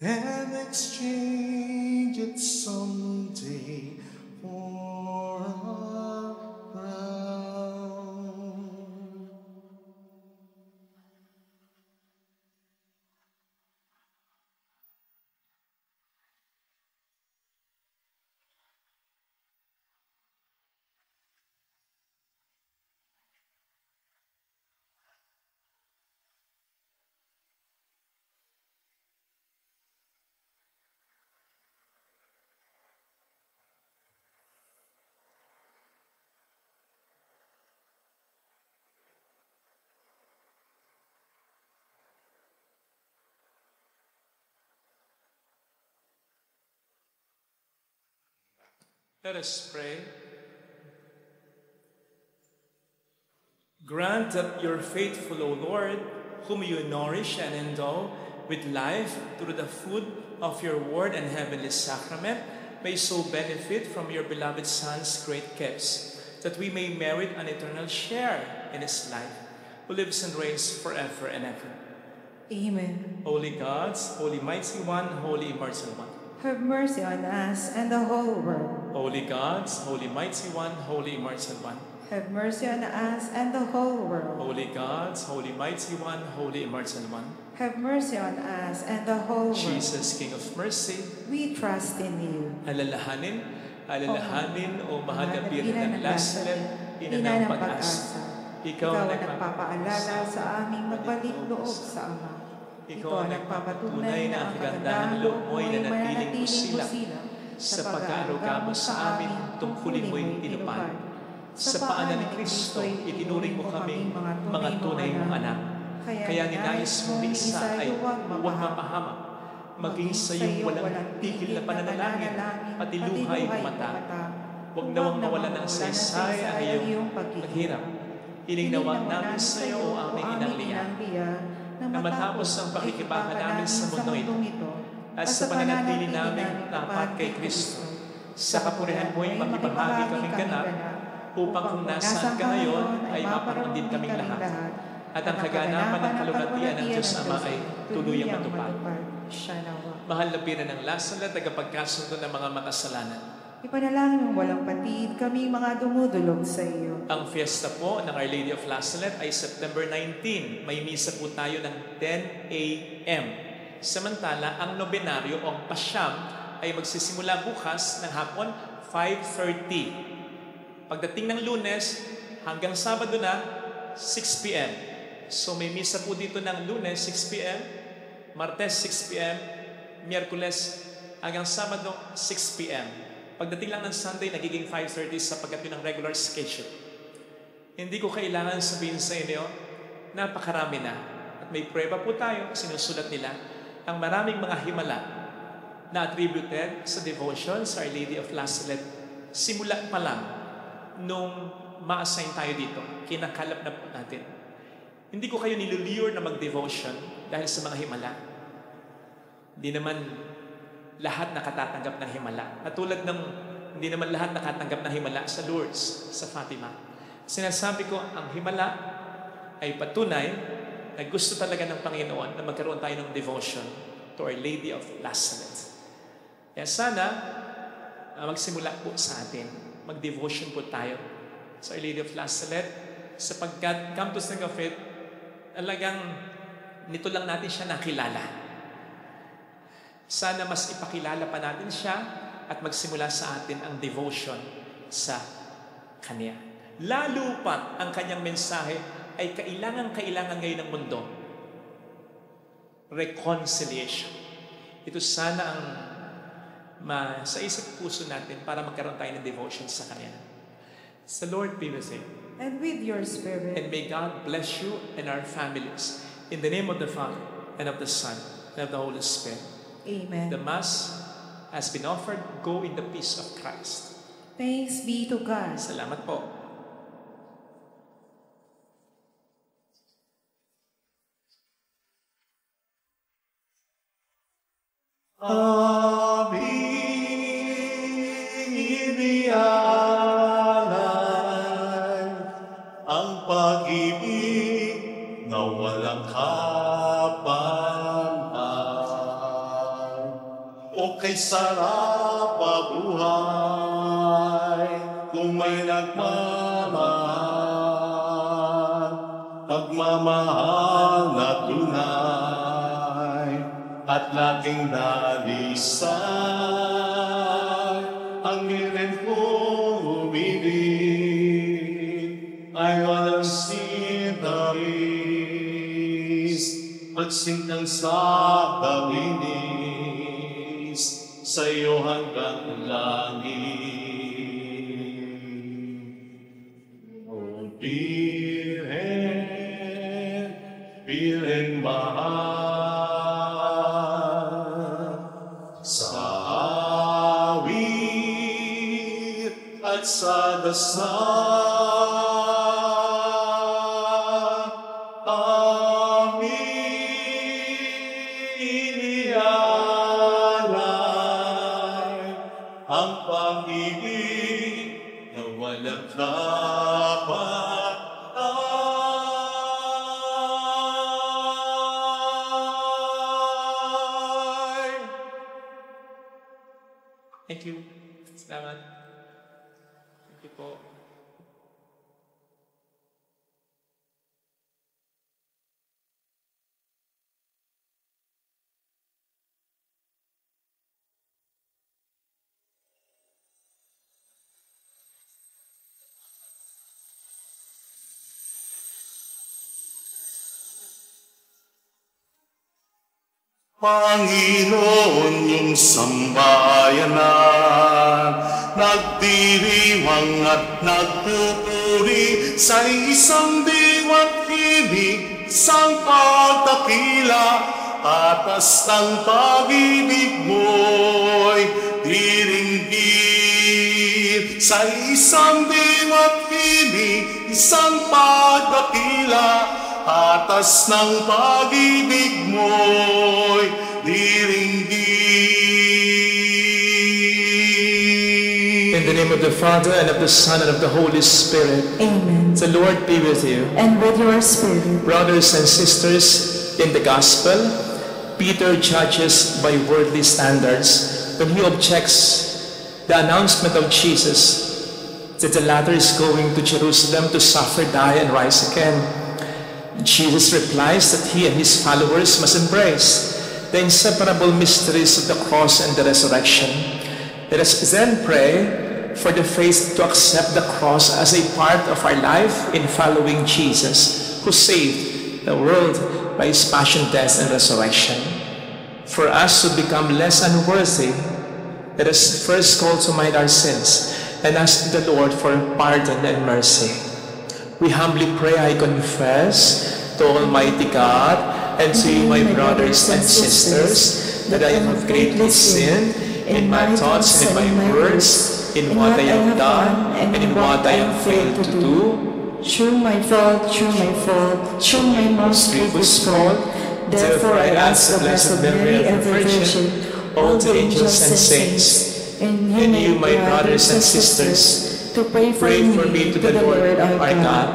And exchange it someday for a crown. Let us pray. Grant that your faithful, O Lord, whom you nourish and endow with life through the food of your word and heavenly sacrament, may so benefit from your beloved Son's great gifts, that we may merit an eternal share in his life, who lives and reigns forever and ever. Amen. Holy gods, Holy Mighty One, Holy Immortal One. Have mercy on us and the whole world. Holy gods, Holy Mighty One, Holy Immortal One. Have mercy on us and the whole world. Holy gods, Holy Mighty One, Holy Immortal One. Have mercy on us and the whole world. Jesus, King of Mercy, We trust in you. alalahanin, o mahal na Birhen ng Laslet, ina ng pag-asa. Ikaw ang nagpapaalala sa aming magbalik loob sa Ama. Ikaw ang nagpapatunay na ang kagandahan ng loob mo'y nanatiling pusilak sa pag-aaruga mo sa amin tungkulin mo'y tinupad. Sa paanan ni Kristo, itinuring mo kami mga tunay mong anak. Kaya ninais mong isa ay huwag mapahamak, maging sa iyong walang tigil na pananalangin, pati luha ay humata. Huwag nawang mawala ng saysay ang iyong paghirap. Hiningnawa namin sa iyo, o aming inang Lia, na matapos ang pakikibaka namin sa mundo ito, at sa pananatili namin tapat kay Kristo, sa kapurihan mo'y makibahagi kaming ganap, upang kung nasaan ka ngayon ay maparoon din kaming lahat. At ang kaganapan ng kalugatian ng Diyos Ama ay tuluyang matupad. Mahal na Pina ng Lasalle, tagapagkasundo ng mga makasalanan. Ipanalangin mong walang patid, kami mga dumudulog sa iyo. Ang fiesta po ng Our Lady of Lasalle ay September 19. May misa po tayo ng 10 a.m. Samantala, ang nobenaryo o ang pasyam ay magsisimula bukas ng hapon 5:30. Pagdating ng Lunes hanggang Sabado na 6 p.m. So may misa po dito ng Lunes 6 p.m., Martes 6 p.m., Miyerkules hanggang Sabado 6 p.m. Pagdating lang ng Sunday, nagiging 5:30 sapagkat yun ang regular schedule. Hindi ko kailangan sabihin sa inyo, napakarami na. At may prueba po tayo, sinusulat nila, ang maraming mga himala na attributed sa devotion sa Our Lady of Lasalle. Simula pa lang, nung ma-assign tayo dito, kinakalap na po natin. Hindi ko kayo nilulure na mag-devotion dahil sa mga himala. Hindi naman lahat nakatatanggap ng himala. At tulad ng hindi naman lahat nakatanggap ng himala sa Lourdes, sa Fatima. Sinasabi ko, ang himala ay patunay na gusto talaga ng Panginoon na magkaroon tayo ng devotion to Our Lady of Lasalle. Kaya sana, magsimula po sa atin. Mag-devotion po tayo sa Our Lady of Lasalle sapagkat, come to think of it, talagang nito lang natin siya nakilala. Sana mas ipakilala pa natin siya at magsimula sa atin ang devotion sa Kanya. Lalo pa ang Kanyang mensahe ay kailangan ngayon ng mundo. Reconciliation. Ito sana ang sa isip puso natin para magkaroon tayo ng devotion sa Kanya. The Lord be with you. And with your spirit. And may God bless you and our families. In the name of the Father, and of the Son, and of the Holy Spirit. Amen. The Mass has been offered. Go in the peace of Christ. Thanks be to God. Salamat po. Aming inialay ang pag-ibig na walang kapantay. O kay sarap mabuhay kung may nagmamahal, pagmamahal na tunay at laging nalisay ang ngipin kong umibig ay walang sintamis pagsingkang sa kawinis sa iyo hanggang langit. O Birhen mahal sa awit at sa dasal aming inialay ang pag-ibig na walang kapantay. Thank you. Salamat. Thank you po. Panginoon yung sambayanan, nagdiriwang at nagpupuri sa isang diwa't ibig, isang pagtakila, atas ng pag-ibig mo'y diringgit. Sa isang diwa't ibig, isang pagtakila, atas ng pag-ibig mo'y diringgit. In the name of the Father, and of the Son, and of the Holy Spirit. Amen. The Lord be with you. And with your spirit. Brothers and sisters, in the Gospel, Peter judges by worldly standards when he objects the announcement of Jesus that the latter is going to Jerusalem to suffer, die, and rise again. Jesus replies that he and his followers must embrace the inseparable mysteries of the cross and the resurrection. Let us then pray for the faith to accept the cross as a part of our life in following Jesus, who saved the world by his passion, death, and resurrection. For us to become less unworthy, let us first call to mind our sins and ask the Lord for pardon and mercy. We humbly pray, I confess to Almighty God and to you, my brothers and sisters, that I have greatly sinned in my thoughts and in my words, in what I have done and in what I have failed to do. Through my fault, through my most grievous fault. Therefore I ask the Blessed Mary, ever Virgin, all the angels and saints, and you, my brothers and sisters, to pray for me to the Lord our God.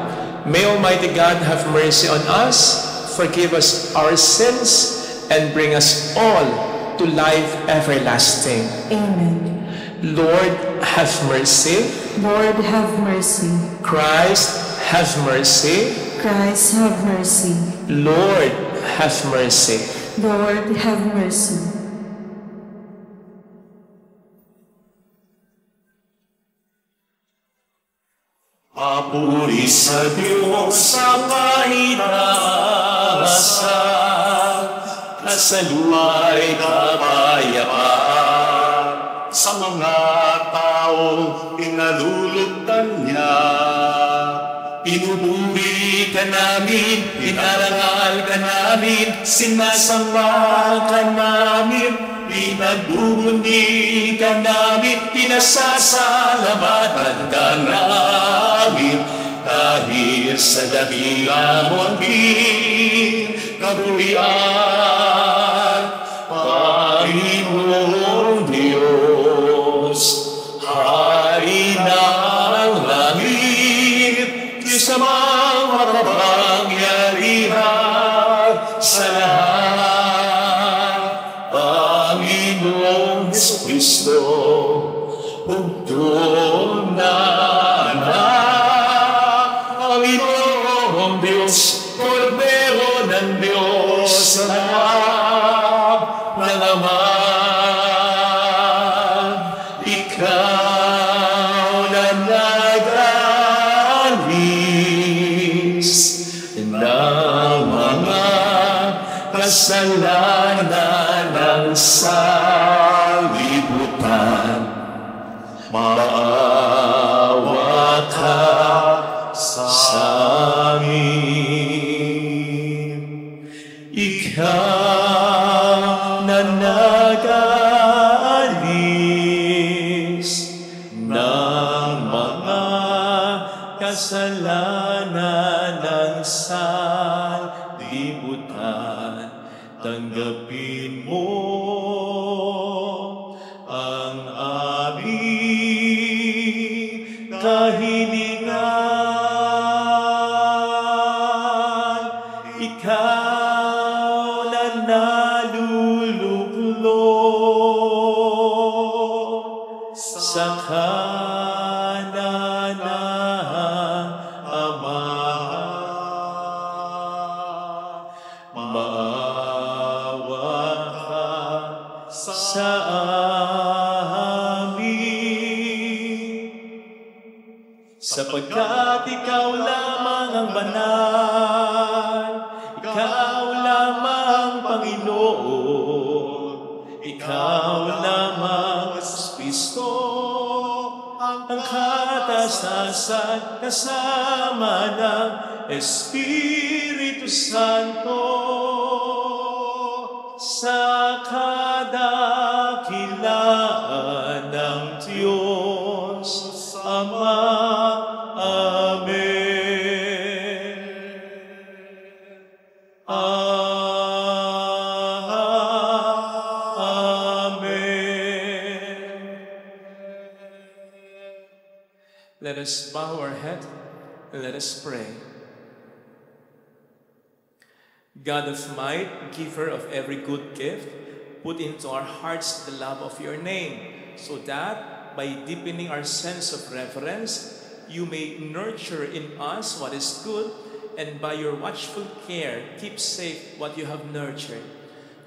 May Almighty God have mercy on us, forgive us our sins, and bring us all to life everlasting. Amen. Lord, have mercy. Lord, have mercy. Christ, have mercy. Christ, have mercy. Lord, have mercy. Lord, have mercy. Papuri sa Diyos sa kahitasan, nasa luwa'y kapayapaan sa mga taong pinalulugtan niya. Pinupuri ka namin, pinarangal ka namin, sinasamba ka namin, pinagbubuni ka namin, pinasasalamatan ka namin. Dahil sa dakila mo ang kabuhian, Panginoong Diyos, Hari ng langit, Diyos na makapangyarihan sa lahat, Panginoong Jesucristo, bugtong na Panginoong Diyos, Kordero ng Diyos na anak ng Ama. Ikaw na nag-alis ng mga kasalanan ng sanlibutan. Maawa ka sa amin. Ikaw na nag-alis ng mga kasalanan ng sanlibutan, tanggapin mo ang aming kahilingan. Ikaw na naluluklod sa kanan ng Ama. Maawa ka sa amin, sapagkat ikaw lamang ang banal, ikaw lamang Panginoon, ikaw lamang, Kristo, ang katastasan kasama ng Espiritu Santo sa kadakilaan ng Diyos Ama. Amen. Amen. Let us bow our head and let us pray. God of might, giver of every good gift, put into our hearts the love of your name, so that by deepening our sense of reverence, you may nurture in us what is good, and by your watchful care, keep safe what you have nurtured.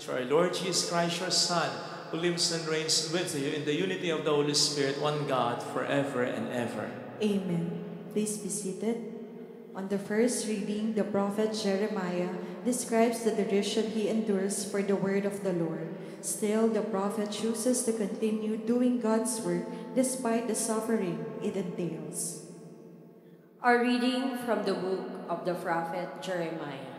Through our Lord Jesus Christ, your Son, who lives and reigns with you in the unity of the Holy Spirit, one God, forever and ever. Amen. Please be seated. On the first reading, the prophet Jeremiah describes the derision he endures for the word of the Lord. Still, the prophet chooses to continue doing God's work despite the suffering it entails. A reading from the book of the prophet Jeremiah.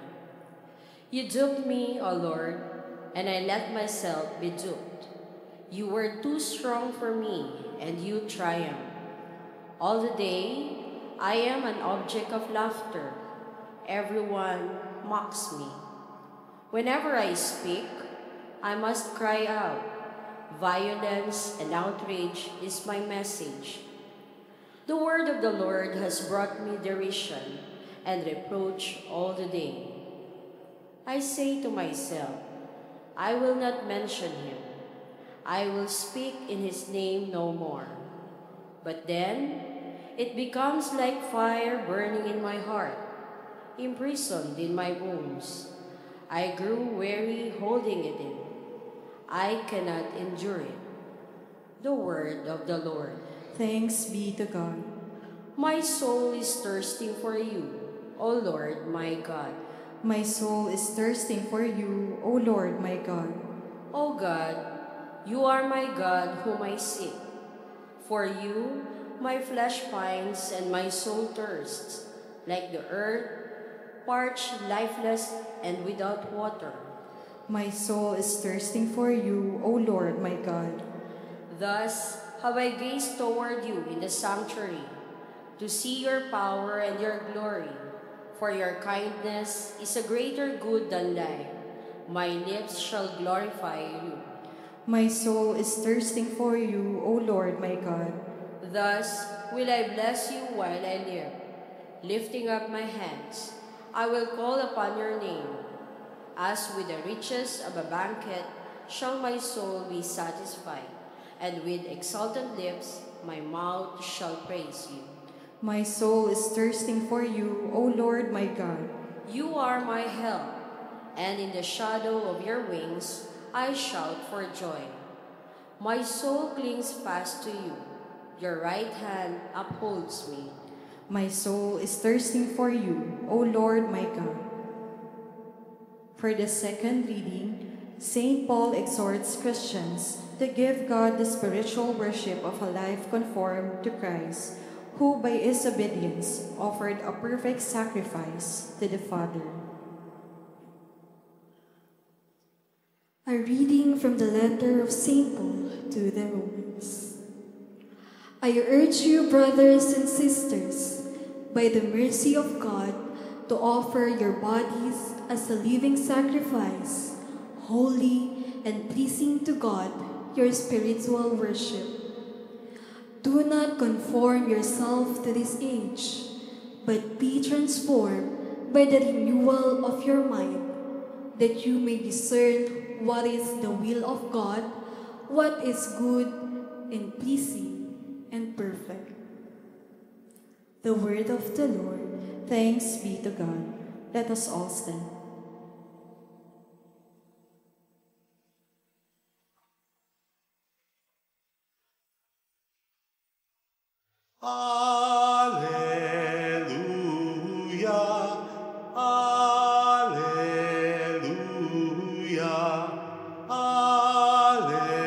You duped me, O Lord, and I let myself be duped. You were too strong for me, and you triumphed. All the day, I am an object of laughter. Everyone mocks me. Whenever I speak, I must cry out. Violence and outrage is my message. The word of the Lord has brought me derision and reproach all the day. I say to myself, I will not mention him. I will speak in his name no more. But then, it becomes like fire burning in my heart, imprisoned in my bones. I grew weary holding it in. I cannot endure it. The word of the Lord. Thanks be to God. My soul is thirsting for you, O Lord my God. My soul is thirsting for you, O Lord my God. O God, you are my God whom I seek. For you, my flesh pines and my soul thirsts, like the earth, parched, lifeless, and without water. My soul is thirsting for you, O Lord my God. Thus have I gazed toward you in the sanctuary, to see your power and your glory. For your kindness is a greater good than life. My lips shall glorify you. My soul is thirsting for you, O Lord my God. Thus will I bless you while I live. Lifting up my hands, I will call upon your name. As with the riches of a banquet shall my soul be satisfied, and with exultant lips my mouth shall praise you. My soul is thirsting for you, O Lord my God. You are my help, and in the shadow of your wings I shout for joy. My soul clings fast to you. Your right hand upholds me. My soul is thirsting for you, O Lord my God. For the second reading, St. Paul exhorts Christians to give God the spiritual worship of a life conformed to Christ, who by his obedience offered a perfect sacrifice to the Father. A reading from the letter of St. Paul to the Romans. I urge you, brothers and sisters, by the mercy of God, to offer your bodies as a living sacrifice, holy and pleasing to God, your spiritual worship. Do not conform yourself to this age, but be transformed by the renewal of your mind, that you may discern what is the will of God, what is good and pleasing and perfect. The word of the Lord. Thanks be to God. Let us all stand. Alleluia, alleluia, alleluia.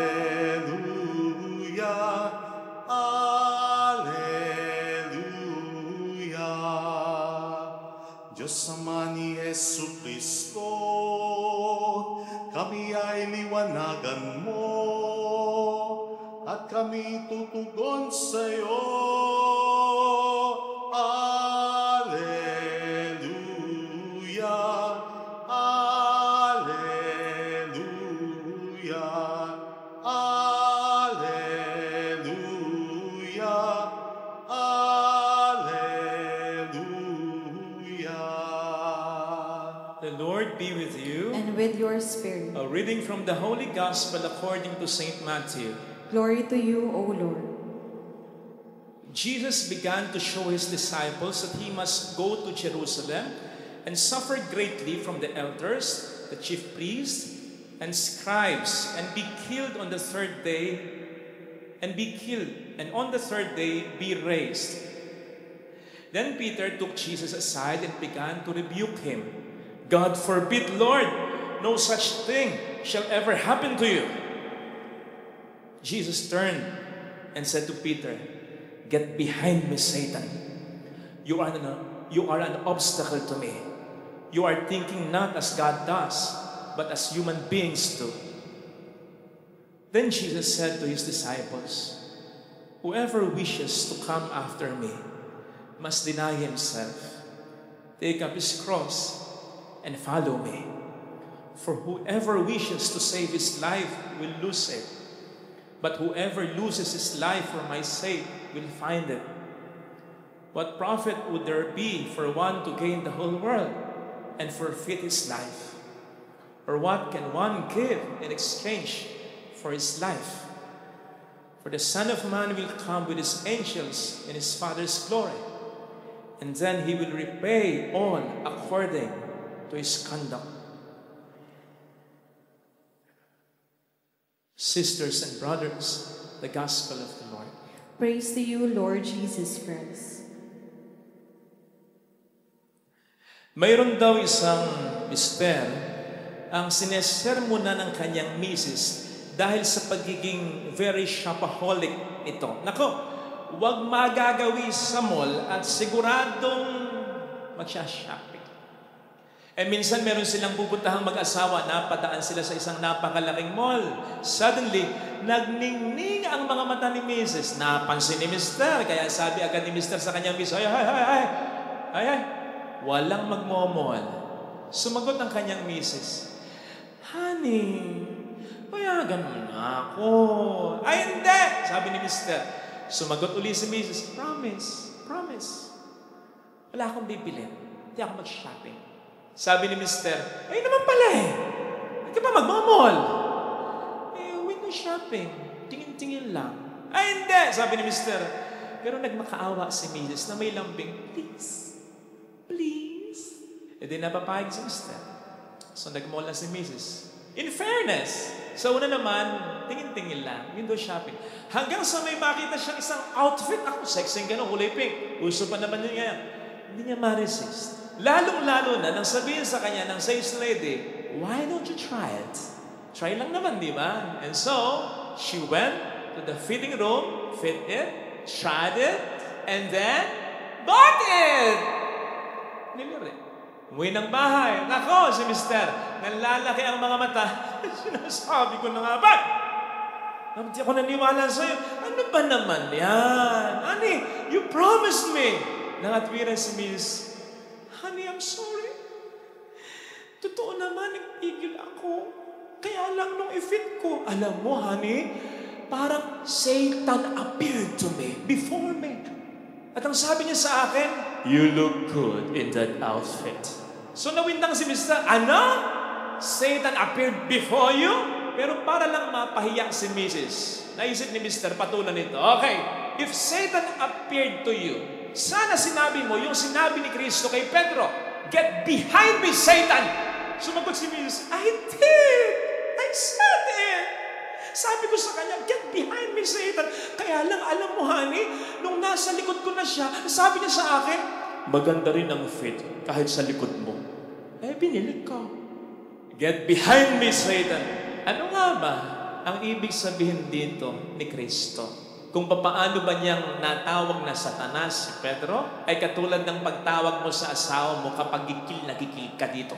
kami tutugon sa'yo. Alleluia, Alleluia, Alleluia, Alleluia. The Lord be with you. And with your spirit. A reading from the Holy Gospel according to St. Matthew. Glory to you, O Lord. Jesus began to show his disciples that he must go to Jerusalem and suffer greatly from the elders, the chief priests, and scribes, and be killed on the third day, and on the third day be raised. Then Peter took Jesus aside and began to rebuke him. God forbid, Lord, no such thing shall ever happen to you. Jesus turned and said to Peter, "Get behind me, Satan. You are an obstacle to me. You are thinking not as God does, but as human beings do." Then Jesus said to his disciples, "Whoever wishes to come after me must deny himself, take up his cross, and follow me. For whoever wishes to save his life will lose it. But whoever loses his life for my sake will find it. What profit would there be for one to gain the whole world and forfeit his life? Or what can one give in exchange for his life? For the Son of Man will come with his angels in his Father's glory, and then he will repay all according to his conduct." Sisters and brothers, the Gospel of the Lord. Praise to you, Lord Jesus Christ. Mayroon daw isang mister ang sinesermona ng kanyang misis dahil sa pagiging very shopaholic nito. Nako, huwag magagawi sa mall at siguradong magsha-shopping. Minsan meron silang pupuntahang mag-asawa, napadaan sila sa isang napakalaking mall. Suddenly, nagningning ang mga mata ni Mrs. Napansin ni Mr. Kaya sabi agad ni Mr. sa kanyang misis, ay, walang magmomol. Sumagot ang kanyang misis, "Honey, payagan mo na ako." "Ay, hindi!" sabi ni Mr. Sumagot uli si Mrs. Promise. Wala akong bibilin. Hindi ako mag-shopping. Sabi ni Mr. "Ay naman pala eh. Hindi ka pa magmamall." Window shopping. Tingin-tingin lang. "Ay hindi!" sabi ni Mr. Pero nagmakaawa si Mrs. na may lambing, Please. Di napapayag si Mr. So nagmall na si Mrs. In fairness, sa una naman, tingin-tingin lang. Window shopping. Hanggang sa may makita siyang isang outfit. Ako, sexy gano'n, kulay pink. Uso pa naman yun ngayon. Hindi niya ma-resist. Lalong-lalo na nang sabihin sa kanya ng sales lady, "Why don't you try it?" Try lang naman, di ba? And so, she went to the fitting room, fit it, tried it, and then bought it! Niliri. Umuwi ng bahay. Nako, si Mister, nalalaki ang mga mata. Sinasabi ko na nga ba? Hindi ako naniwala sa'yo. Ano ba naman yan? Honey, you promised me. Nangatwiran si Miss, "Honey, I'm sorry. Totoo naman, nag-igil ako. Kaya lang nung i-fit ko." Alam mo, honey, parang Satan appeared to me, before me. At ang sabi niya sa akin, "You look good in that outfit." So nawindang si Mr. Ano? Satan appeared before you? Pero para lang mapahiya si Mrs. Naisip ni Mr. patulan nito, okay, if Satan appeared to you, sana sinabi mo yung sinabi ni Kristo kay Pedro, "Get behind me, Satan!" Sumagot si Mrs. "I did! I said it!" Sabi ko sa kanya, "Get behind me, Satan!" Kaya lang, alam mo, honey, nung nasa likod ko na siya, sabi niya sa akin, "Maganda rin ang fit kahit sa likod mo." Binili ko. Get behind me, Satan! Ano nga ba ang ibig sabihin dito ni Kristo? Kung papaano ba niyang natawag na Satanas si Pedro, ay katulad ng pagtawag mo sa asawa mo kapag nagikil ka dito.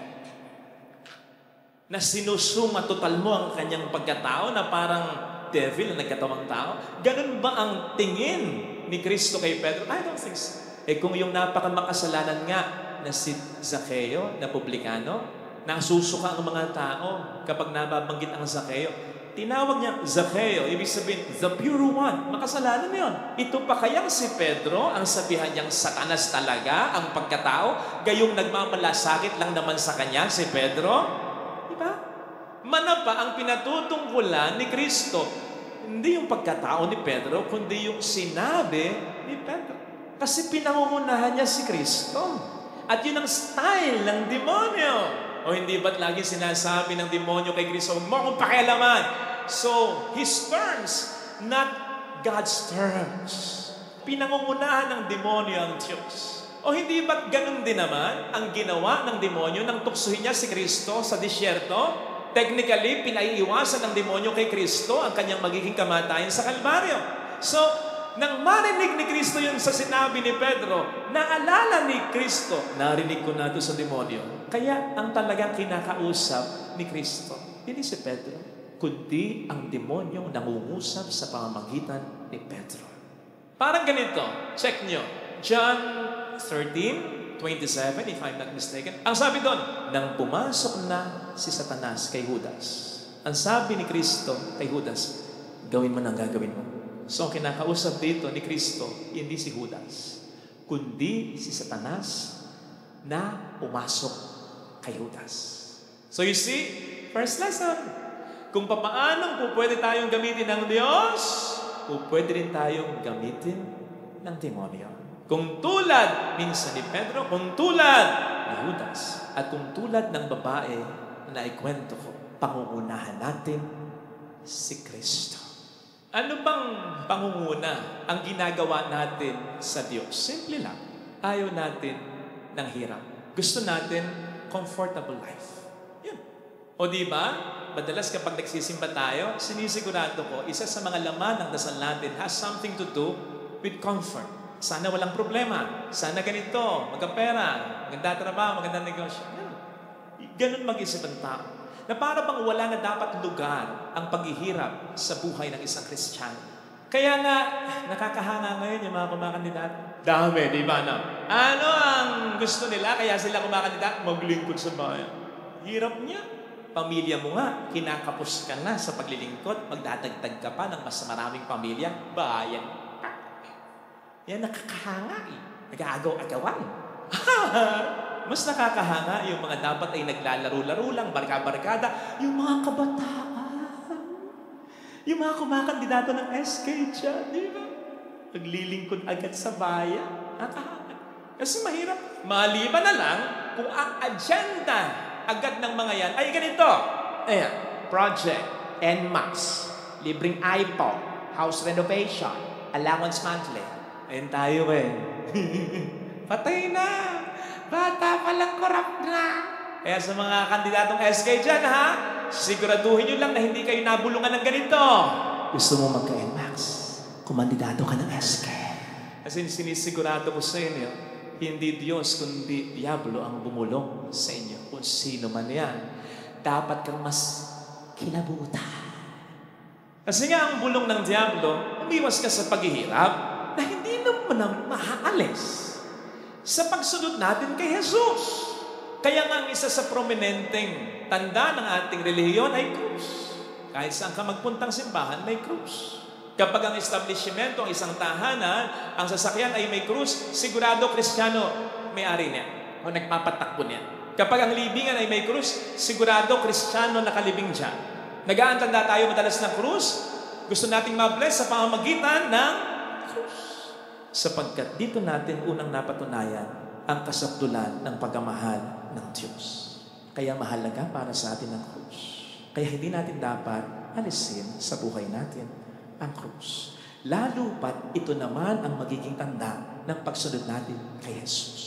Na sinusuma total mo ang kanyang pagkatao na parang devil na nagkatawang tao? Ganun ba ang tingin ni Kristo kay Pedro? I don't think so. Kung yung napakamakasalanan nga na si Zaccheo na publikano, nasusuka ang mga tao kapag nababanggit ang Zaccheo. Tinawag niya Zaccheo, ibig sabihin, the pure one. Makasalanan yon. Ito pa kayang si Pedro, ang sabihan niyang satanas talaga ang pagkatao, gayong nagmamalasakit lang naman sa kanya si Pedro? Diba? Manapa ang pinatutungkulan ni Kristo. Hindi yung pagkatao ni Pedro, kundi yung sinabi ni Pedro. Kasi pinangungunahan niya si Kristo. At yun ang style ng demonyo. O hindi ba't lagi sinasabi ng demonyo kay Kristo, huwag mo akong pakialaman. So, His terms, not God's terms. Pinangungunahan ng demonyo ang Diyos. O hindi ba't ganun din naman ang ginawa ng demonyo nang tuksuhin niya si Kristo sa disyerto? Technically, pinaiiwasan ng demonyo kay Kristo ang kanyang magiging kamatayan sa Kalbaryo. So, nang marinig ni Kristo yun sa sinabi ni Pedro, naalala ni Kristo, narinig ko na ito sa demonyo. Kaya ang talagang kinakausap ni Kristo, hindi si Pedro, kundi ang demonyo nangungusap sa pamamagitan ni Pedro. Parang ganito, check nyo, John 13:27, if I'm not mistaken. Ang sabi doon, nang pumasok na si Satanas kay Judas, ang sabi ni Kristo kay Judas, gawin mo nang gagawin mo. So, kinakausap dito ni Kristo, hindi si Judas, kundi si Satanas na pumasok kay Judas. So, you see, first lesson, kung papaanong po pwede tayong gamitin ng Diyos, po pwede rin tayong gamitin ng demonyo. Kung tulad minsan ni Pedro, kung tulad ni Judas, at kung tulad ng babae na ikwento ko, pangungunahan natin si Kristo. Ano bang pangunguna ang ginagawa natin sa Diyos? Simple lang. Ayaw natin ng hirap. Gusto natin comfortable life. Yun. O diba, madalas kapag nagsisimba tayo, sinisigurado ko, isa sa mga laman ng dasal natin has something to do with comfort. Sana walang problema. Sana ganito, magkapera, maganda trabaho, magandang negosyo. Yan. Ganun mag-isip ang tao. Na para bang wala na dapat lugar ang paghihirap sa buhay ng isang Kristiyano. Kaya nga, nakakahanga ngayon yung mga kumakandidato. Dami, di ba na? Ano ang gusto nila kaya sila kumakandidato? Maglingkod sa bayan. Hirap niya. Pamilya mo nga, kinakapos ka na sa paglilingkod, magdadagdag ka pa ng mas maraming pamilya, bayan. Yan nakakahanga eh. Nag-aagaw-agawan. Mas nakakahanga yung mga dapat ay naglalaro-laro lang, barka-barkada, yung mga kabataan. Yung mga kumakandidato ng SK dyan, di ba? Naglilingkod agad sa bayan. Nakahanga. Kasi mahirap. Maliban na lang kung ang agenda agad ng mga yan ay ganito. Ayan, project, NMAX, libreng iPod, house renovation, allowance monthly. Ayan tayo eh. Patay na. Bata palang korap na. Kaya sa mga kandidatong SK dyan, ha? Siguraduhin nyo lang na hindi kayo nabulungan ng ganito. Gusto mo magka-NMAX? Kumandidato ka ng SK. Kasi sinisigurado ko sa inyo, hindi Diyos kundi Diablo ang bumulong sa inyo. Kung sino man yan, dapat kang mas kilabutan. Kasi nga ang bulong ng Diablo, umiwas ka sa paghihirap na hindi naman maaalis sa pagsunod natin kay Jesus. Kaya nga ang isa sa prominenteng tanda ng ating relihiyon ay krus. Kahit saan ka magpuntang simbahan, may krus. Kapag ang establishmento, ang isang tahanan, ang sasakyan ay may krus, sigurado Kristiyano may-ari niya o nagpapatakbo niya. Kapag ang libingan ay may krus, sigurado Kristiyano nakalibing dyan. Nag-aantanda tayo madalas ng krus, gusto nating ma-bless sa pamamagitan ng krus. Sapagkat dito natin unang napatunayan ang kasapdulan ng pagmamahal ng Diyos. Kaya mahalaga para sa atin ang krus. Kaya hindi natin dapat alisin sa buhay natin ang krus. Lalo pat ito naman ang magiging tanda ng pagsunod natin kay Jesus.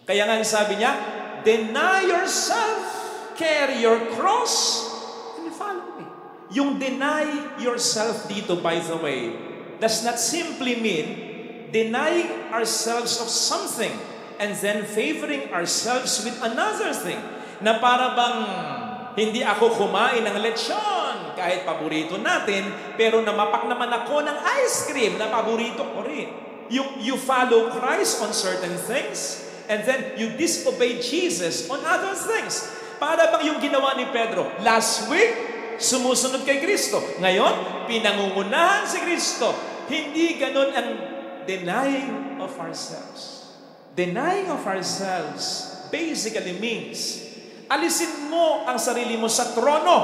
Kaya nga sabi niya, deny yourself, carry your cross, and follow me. Yung deny yourself dito, by the way, does not simply mean denying ourselves of something and then favoring ourselves with another thing. Na para bang hindi ako kumain ng lechon kahit paborito natin, pero namapak naman ako ng ice cream na paborito ko rin. You follow Christ on certain things, and then you disobey Jesus on other things. Para bang yung ginawa ni Pedro? Last week, sumusunod kay Kristo. Ngayon, pinangungunahan si Kristo. Hindi ganon ang denying of ourselves. Denying of ourselves basically means alisin mo ang sarili mo sa trono.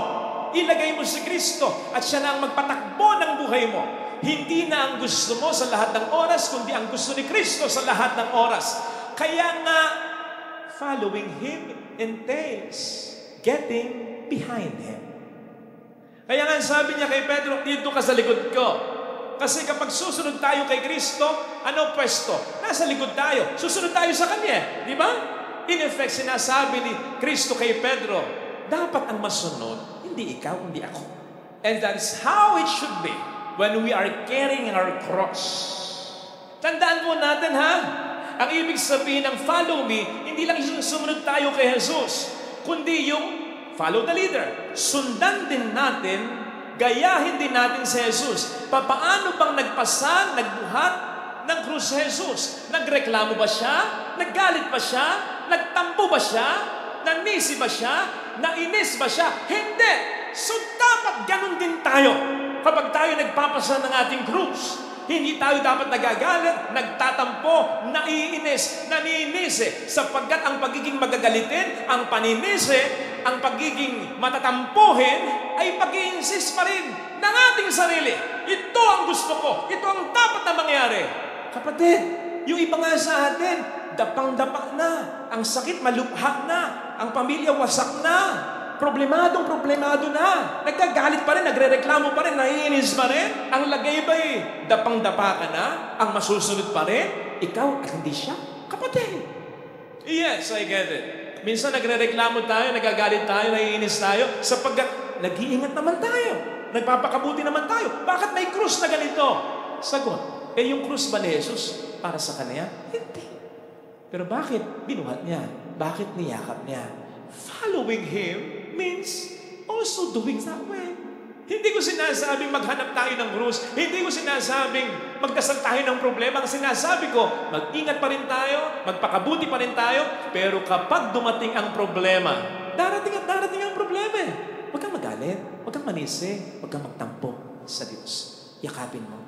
Ilagay mo si Kristo at siya na ang magpatakbo ng buhay mo. Hindi na ang gusto mo sa lahat ng oras, kundi ang gusto ni Kristo sa lahat ng oras. Kaya nga, following Him entails getting behind Him. Kaya nga sabi niya kay Pedro, dito ka sa likod ko. Kasi kapag susunod tayo kay Kristo, ano pwesto? Nasa likod tayo. Susunod tayo sa Kanya. Di ba? In effect, sinasabi ni Kristo kay Pedro, dapat ang masunod, hindi ikaw, hindi ako. And that's how it should be when we are carrying our cross. Tandaan mo natin, ha? Ang ibig sabihin ng follow me, hindi lang yung sumunod tayo kay Jesus, kundi yung follow the leader. Sundan din natin, gayahin din natin si Jesus. Paano bang nagbuhat ng krus si Jesus? Nagreklamo ba siya? Naggalit ba siya? Nagtampo ba siya? Nanisi ba siya? Nainis ba siya? Hindi! So dapat ganun din tayo kapag tayo nagpapasa ng ating krus. Hindi tayo dapat nagagalit, nagtatampo, naiinis, naninisi. Sapagkat ang pagiging magagalitin, ang paninisi, ang pagiging matatampuhin, ay pag-i-insist pa rin ng ating sarili. Ito ang gusto ko. Ito ang dapat na mangyari. Kapatid, yung iba nga sa atin, dapang-dapa na. Ang sakit malubha na. Ang pamilya wasak na. Problemado na. Nagkagalit pa rin, nagre-reklamo pa rin, naiinis pa rin. Ang lagay ba dapang-dapa ka na? Ang masusunod pa rin? Ikaw at hindi siya? Kapatid. Yes, I get it. Minsan nagre-reklamo tayo, nagagalit tayo, naiinis tayo, sapagkat nag-iingat naman tayo. Nagpapakabuti naman tayo. Bakit may krus na ganito? Sagot, yung krus ba ni Jesus para sa Kanya? Hindi. Pero bakit binuhat niya? Bakit niyakap niya? Following Him means also doing that way. Hindi ko sinasabing maghanap tayo ng krus. Hindi ko sinasabing magdasal tayo ng problema. Ang sinasabi ko, mag-ingat pa rin tayo, magpakabuti pa rin tayo, pero kapag dumating ang problema, darating at darating ang problema. Huwag kang magalit, huwag kang manisi, huwag kang magtampo sa Diyos. Yakapin mo,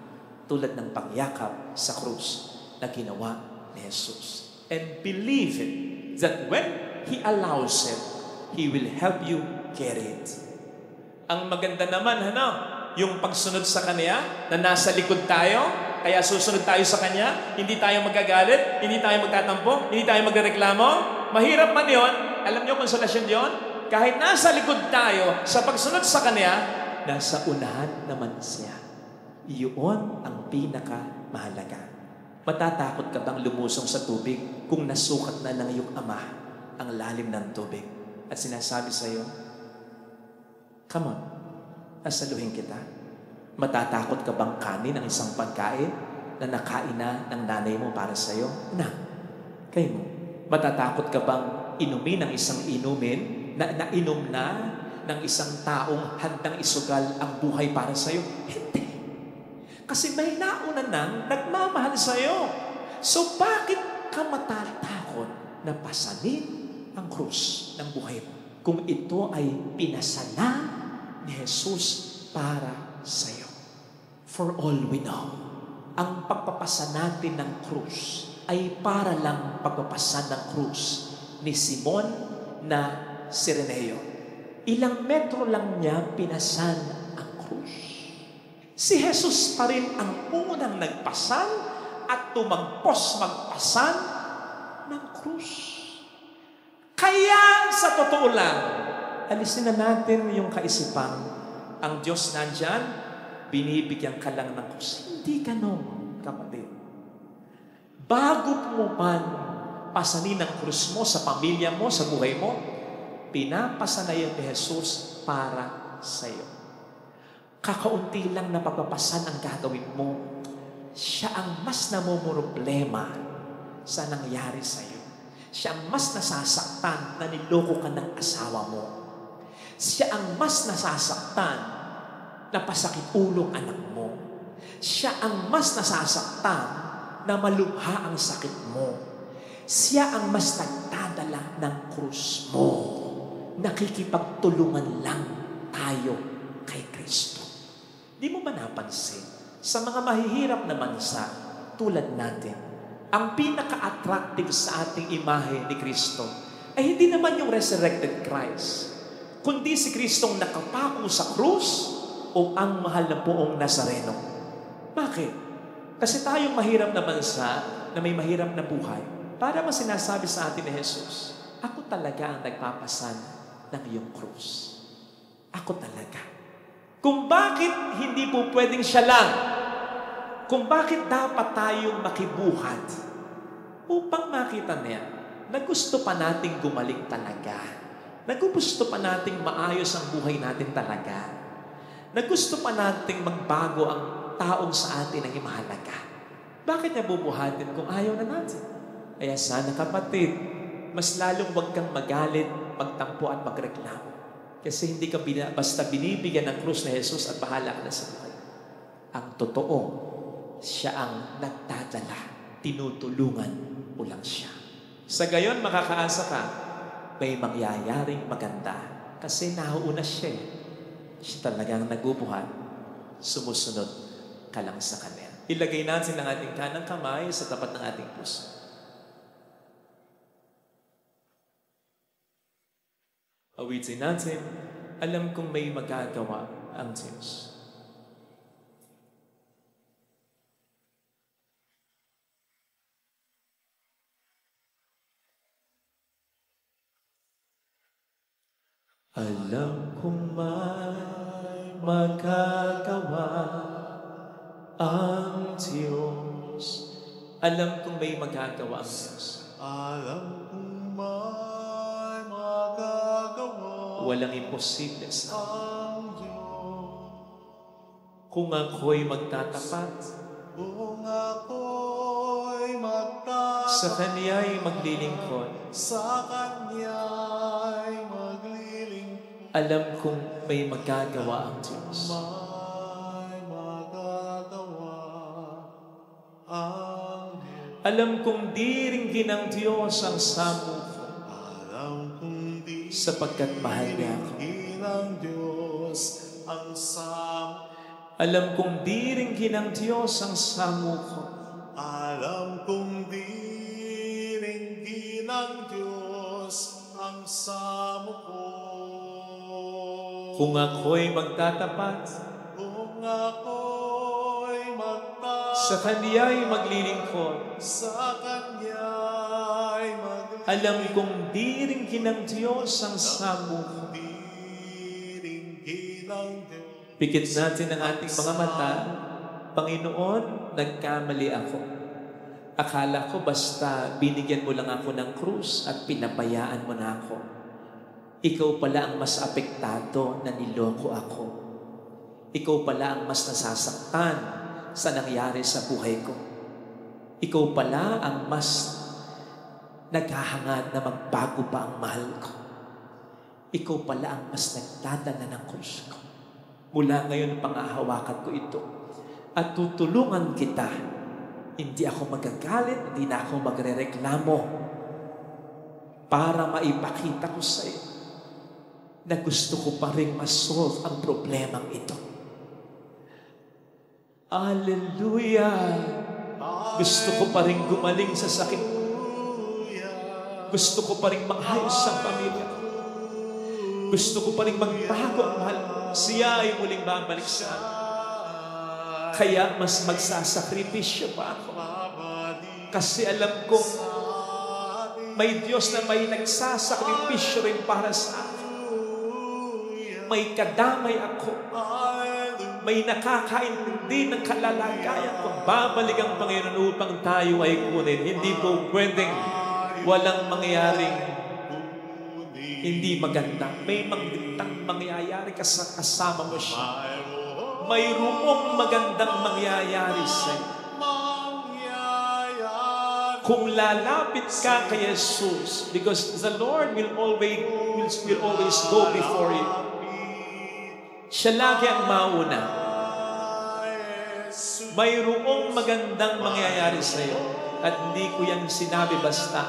tulad ng pangyakap sa krus na ginawa ni Jesus. And believe it, that when He allows it, He will help you carry it. Ang maganda naman, yung pagsunod sa Kanya, na nasa likod tayo, kaya susunod tayo sa Kanya, hindi tayo magagalit, hindi tayo magtatampo, hindi tayo magreklamo. Mahirap man yon. Alam niyo konsolasyon yon? Kahit nasa likod tayo, sa pagsunod sa Kanya, nasa unahan naman siya. Iyon ang pinakamahalaga. Matatakot ka bang lumusong sa tubig kung nasukat na ng iyong Ama ang lalim ng tubig? At sinasabi sa iyo, come on, nasaluhin kita. Matatakot ka bang kanin ang isang pagkain na nakain na ng nanay mo para sa iyo? Kayo mo. Matatakot ka bang inumin ang isang inumin na nainom na ng isang taong handang isugal ang buhay para sa iyo? Hindi. Kasi may nauna nang nagmamahal sa iyo. So bakit ka matatakot na pasanin ang krus ng buhay mo kung ito ay pinasala ni Jesus para sa iyo? For all we know, ang pagpapasa natin ng krus ay para lang pagpapasa ng krus ni Simon na Sireneo. Ilang metro lang niya pinasan ang krus. Si Jesus pa rin ang unang nagpasan at tumagpos magpasan ng krus. Kaya sa totoo lang, alisin na natin yung kaisipang ang Diyos nandyan, binibigyan ka lang ng krus. Hindi ganon, kapatid. Bago mo man pasanin ang krus mo sa pamilya mo, sa buhay mo, pinapasanayan ni Jesus para sa iyo. Kakaunti lang na pagpapasan ang gagawin mo. Siya ang mas namumroblema sa nangyari sa iyo. Siya ang mas nasasaktan na niloko ka ng asawa mo. Siya ang mas nasasaktan napasakit ulong anak mo. Siya ang mas nasasaktan na malubha ang sakit mo. Siya ang mas nagdadala ng krus mo. Nakikipagtulungan lang tayo kay Kristo. Di mo ba napansin? Sa mga mahihirap na bansa, tulad natin, ang pinaka-attractive sa ating imahe ni Kristo ay hindi naman yung resurrected Christ, kundi si Kristong nakapako sa krus o ang mahal na poong Nazareno. Bakit? Kasi tayong mahirap na bansa na may mahirap na buhay, para mas sinasabi sa atin ni Jesus, ako talaga ang nagpapasan ng iyong krus. Ako talaga. Kung bakit hindi po pwedeng siya lang, kung bakit dapat tayong makibuhat upang makita niya na gusto pa nating gumaling talaga, na gusto pa nating maayos ang buhay natin talaga, na gusto pa nating magbago ang taong sa atin ang mahalaga. Bakit niya bubuhatin kung ayaw na natin? Kaya sana kapatid, mas lalong huwag kang magalit, magtampo at magreklamo. Kasi hindi ka basta binibigyan ng krus na Jesus at bahala ka na sa buhay. Ang totoo, siya ang nagdadala, tinutulungan mo lang siya. Sa gayon, makakaasa ka, may mangyayaring maganda. Kasi nauuna siya. Siya talagang nagubuhat, sumusunod ka lang sa kanya. Ilagay natin ang ating kanang kamay sa tapat ng ating puso. Awitin natin, alam kong may magagawa ang Diyos. Alam kong may magagawa ang Diyos. Alam kong may magagawa ang Diyos. Alam kong may magagawa Walang imposible sa ang Diyos. kung ako'y magtatapat, Kung ako'y magtatapat sa Kanya'y maglilingkod, sa Kanya'y maglilingkod, alam kong may magagawa ang Diyos. may magagawa ang Diyos. Alam kong diringgin ng Diyos ang samo ko, Alam kong di sapagkat mahal niya ako. ng Diyos ang sam. Alam kong diringgin ng Diyos ang samo ko, Alam kong diringgin ng Diyos ang samo ko. kung ako'y magtatapat, Kung ako'y magtatapat sa Kanya'y maglilingkod, sa Kanya'y maglilingkod, alam kong diringgin ng Diyos ang samo ko. diringgin ng Diyos. Pikit natin ang ating mga mata. Panginoon, nagkamali ako. Akala ko basta binigyan mo lang ako ng krus at pinabayaan mo na ako. Ikaw pala ang mas apektado na niloko ako. Ikaw pala ang mas nasasaktan sa nangyari sa buhay ko. Ikaw pala ang mas naghahangad na magbago pa ang mahal ko. Ikaw pala ang mas nagdadala ng krus ko. Mula ngayon, pangahawakan ko ito at tutulungan kita. Hindi ako magagalit, hindi na ako magrereklamo para maipakita ko sa iyo na gusto ko pa rin masolve ang problemang ito. Hallelujah! Gusto ko pa rin gumaling sa sakit. Gusto ko pa rin maayos ang pamilya. Gusto ko pa rin magbago ang mahal. Siya ay muling babalik sa akin. Kaya mas magsasakripisyo pa ako. Kasi alam kong may Diyos na may nagsasakripisyo rin para sa akin. May kadamay ako. May nakakaintindi ng kalalagayan kung babalik ang Panginoon upang tayo ay kunin. Hindi po pwedeng walang mangyaring hindi maganda. May magandang mangyayari kasama mo siya. Mayroong magandang mangyayari sa iyo. Kung lalapit ka kay Jesus, because the Lord will always go before you. Siya lagi ang mauna. Mayroong magandang mangyayari sa iyo at hindi ko yan sinabi basta.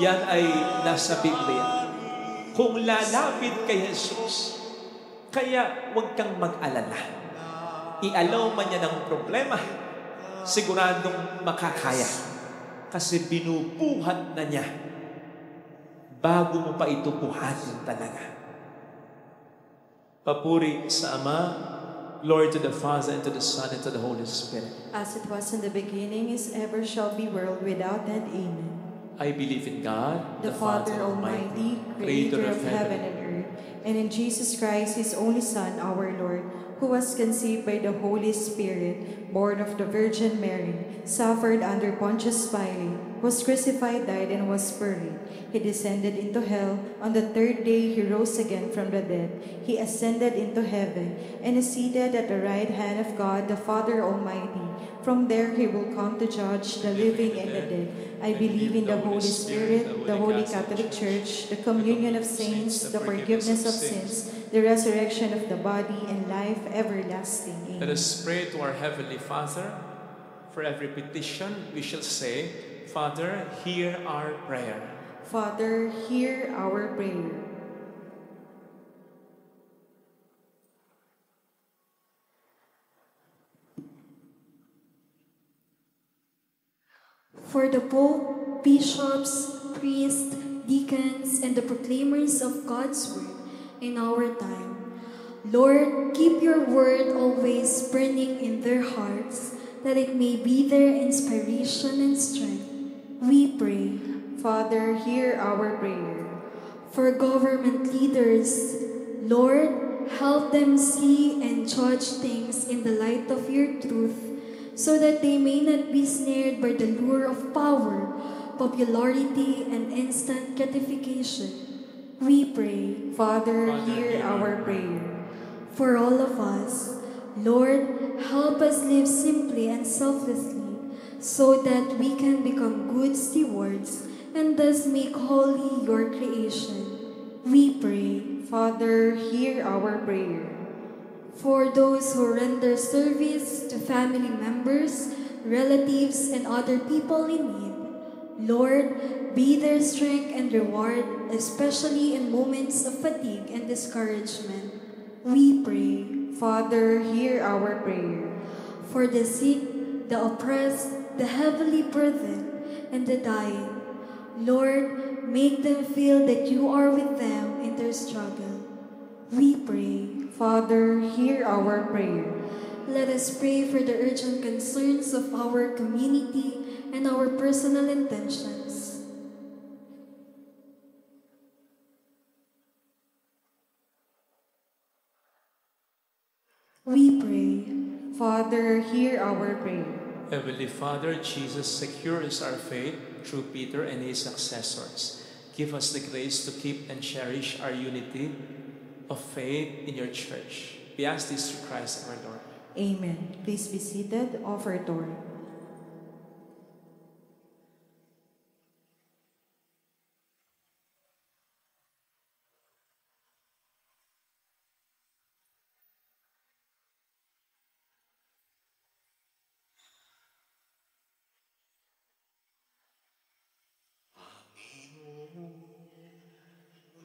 Yan ay nasa Biblia. Kung lalapit kay Jesus, kaya huwag kang mag-alala. I-allow man niya ng problema, siguradong makakaya. Kasi binubuhat na niya bago mo pa ito buhatin talaga. Papuri sa Ama, Lord, to the Father, and to the Son, and to the Holy Spirit. As it was in the beginning, is ever shall be, world without end. Amen. I believe in God, The Father Almighty, creator of heaven and earth, and in Jesus Christ, His only Son, our Lord, who was conceived by the Holy Spirit, born of the Virgin Mary, suffered under Pontius Pilate, was crucified, died, and was buried. He descended into hell. On the third day, He rose again from the dead. He ascended into heaven, and is seated at the right hand of God, the Father Almighty. From there, He will come to judge the living and the dead. I believe in the Holy Spirit, the Holy Catholic Church, the communion of saints, the forgiveness of sins, the resurrection of the body, and life everlasting. Amen. Let us pray to our Heavenly Father. For every petition, we shall say, Father, hear our prayer. Father, hear our prayer. For the Pope, bishops, priests, deacons, and the proclaimers of God's word in our time, Lord, keep your word always burning in their hearts, that it may be their inspiration and strength. We pray. Father, hear our prayer. For government leaders, Lord, help them see and judge things in the light of your truth, so that they may not be snared by the lure of power, popularity, and instant gratification. We pray. Father, hear our prayer. For all of us, Lord, help us live simply and selflessly, so that we can become good stewards and thus make holy your creation. We pray. Father, hear our prayer. For those who render service to family members, relatives, and other people in need, Lord, be their strength and reward, especially in moments of fatigue and discouragement. We pray. Father, hear our prayer. For the sick, the oppressed, the heavily burdened, and the dying, Lord, make them feel that you are with them in their struggle. We pray. Father, hear our prayer. Let us pray for the urgent concerns of our community and our personal intentions. We pray. Father, hear our prayer. Heavenly Father, Jesus secures our faith through Peter and his successors. Give us the grace to keep and cherish our unity of faith in your church. We ask this through Christ our Lord. Amen. Please be seated. Offertory.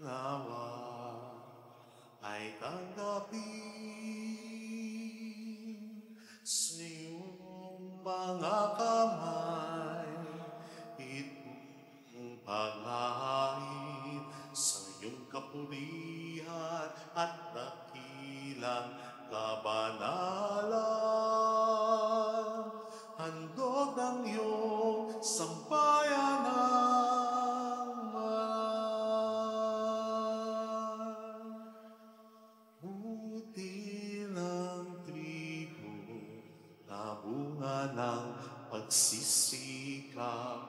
Nawa ay tanggapin sa iyong mga kamay, itong pangahit sa iyong kapurihan at dakilang kabanalan. Handog ng iyong sampayanan. Ng pagsisikap,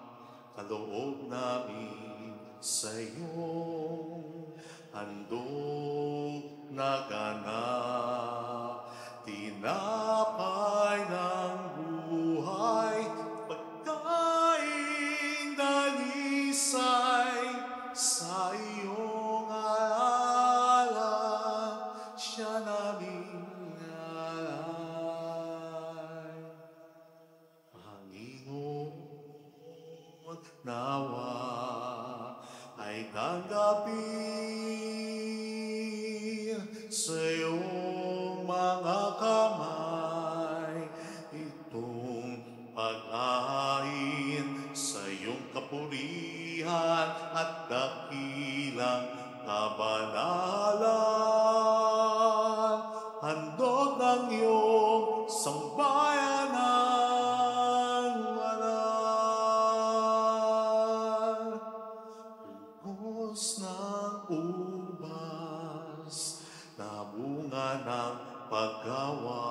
kaloob namin sa iyong handog na ganap. Tinapay ng buhay, pagkain dalisay sa iyong alaala. nawa ay tanggapin sa iyong mga kamay itong paghain sa iyong kapurihan at dakilang kabanalan. Handog ng iyong sangbayanan banal. Lubos ng ubas na bunga ng paggawa,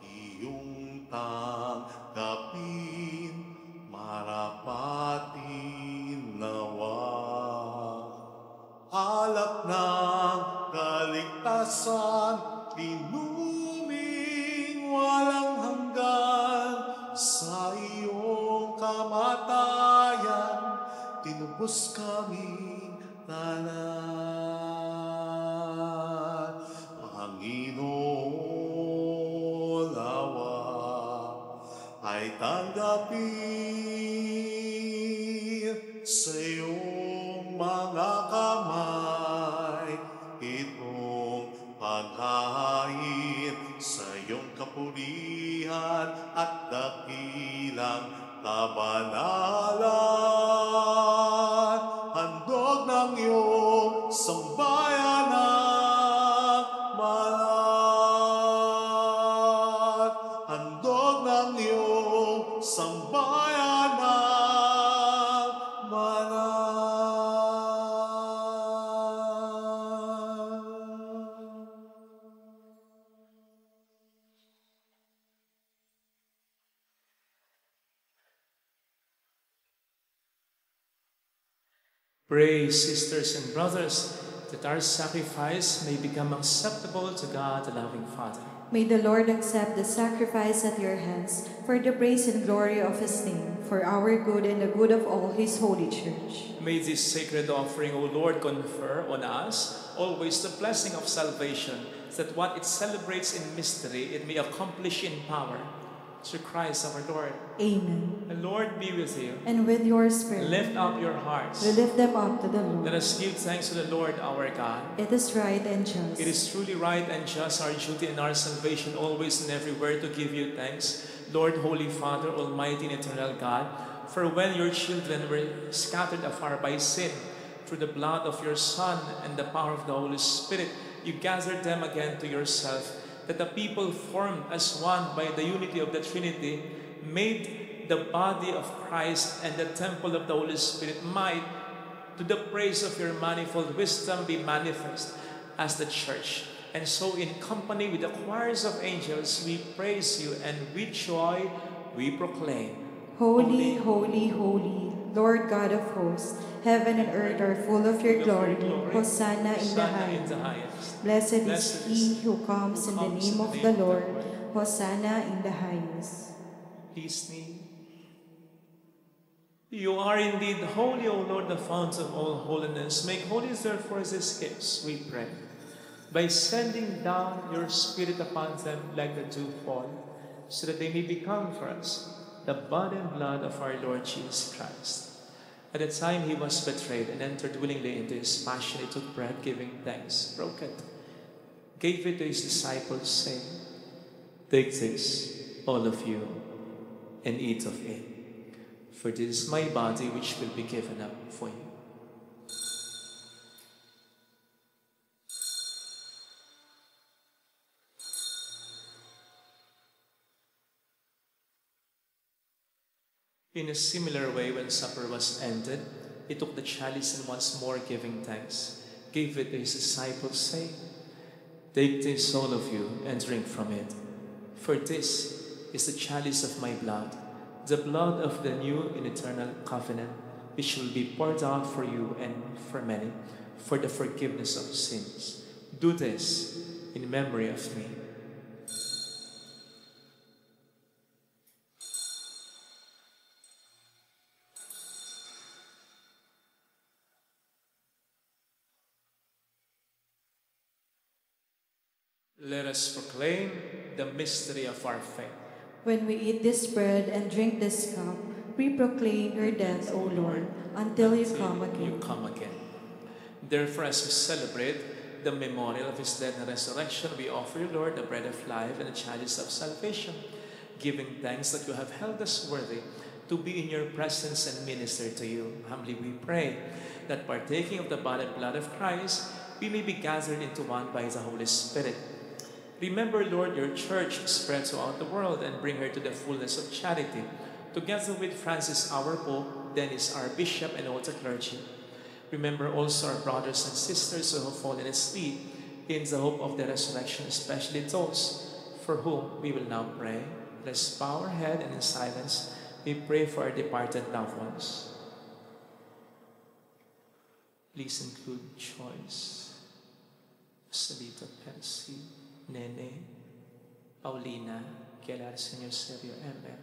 iyong tanggapin, marapatin nawa. Alak ng kaligtasan, inuming walang hanggan. Sa iyong kamatayan, tinubos kaming tanan. Panginoon, awa ay tanggapin sa iyong mga kamay itong paghain sa iyong kapurihan at dakilang kabanalan. Handog ng iyong sambayanan banal. Handog ng iyong sambayanan banal. Pray, sisters and brothers, that our sacrifice may become acceptable to God, the loving Father. May the Lord accept the sacrifice at your hands for the praise and glory of his name, for our good and the good of all his holy church. May this sacred offering, O Lord, confer on us always the blessing of salvation, that what it celebrates in mystery, it may accomplish in power. Through Christ our Lord. Amen. The Lord be with you. And with your spirit, Lift up your hearts. we lift them up to the Let Lord. us give thanks to the Lord our God. It is right and just. It is truly right and just, our duty and our salvation, always and everywhere to give you thanks, Lord, Holy Father, Almighty and eternal God. For when your children were scattered afar by sin, through the blood of your Son and the power of the Holy Spirit, you gathered them again to yourself, that the people formed as one by the unity of the Trinity made the body of Christ and the temple of the Holy Spirit might, to the praise of your manifold wisdom, be manifest as the church. And so in company with the choirs of angels, we praise you, and with joy we proclaim, Holy, holy, holy, Lord God of hosts, heaven and earth are full of your glory. Hosanna in the highest. Blessed is he who comes in the name of the Lord. Hosanna in the highest. Please kneel. You are indeed holy, O Lord, the fount of all holiness. Make holy therefore these gifts, we pray, by sending down your Spirit upon them like the dewfall, so that they may become for us the body and blood of our Lord Jesus Christ. At the time he was betrayed and entered willingly into his passion, he took bread, giving thanks, broke it, gave it to his disciples, saying, Take this, all of you, and eat of it, for this is my body which will be given up for you. In a similar way, when supper was ended, he took the chalice and once more giving thanks, gave it to his disciples, saying, Take this, all of you, and drink from it, for this is the chalice of my blood, the blood of the new and eternal covenant, which will be poured out for you and for many, for the forgiveness of sins. Do this in memory of me. Let us proclaim the mystery of our faith. When we eat this bread and drink this cup, We proclaim your death, O Lord, until you come You again. come again. Therefore, as we celebrate the memorial of his death and resurrection, we offer you, Lord, the bread of life and the chalice of salvation, giving thanks that you have held us worthy to be in your presence and minister to you. Humbly we pray that partaking of the body and blood of Christ, we may be gathered into one by the Holy Spirit. Remember, Lord, your church spread throughout the world and bring her to the fullness of charity, together with Francis, our Pope, Dennis, our Bishop, and all the clergy. Remember also our brothers and sisters who have fallen asleep in the hope of the resurrection, especially those for whom we will now pray. Let's bow our head and in silence we pray for our departed loved ones. Please include Joyce, Salito Percy, Nene, Paulina, Kelar Senyor Sergio Ember,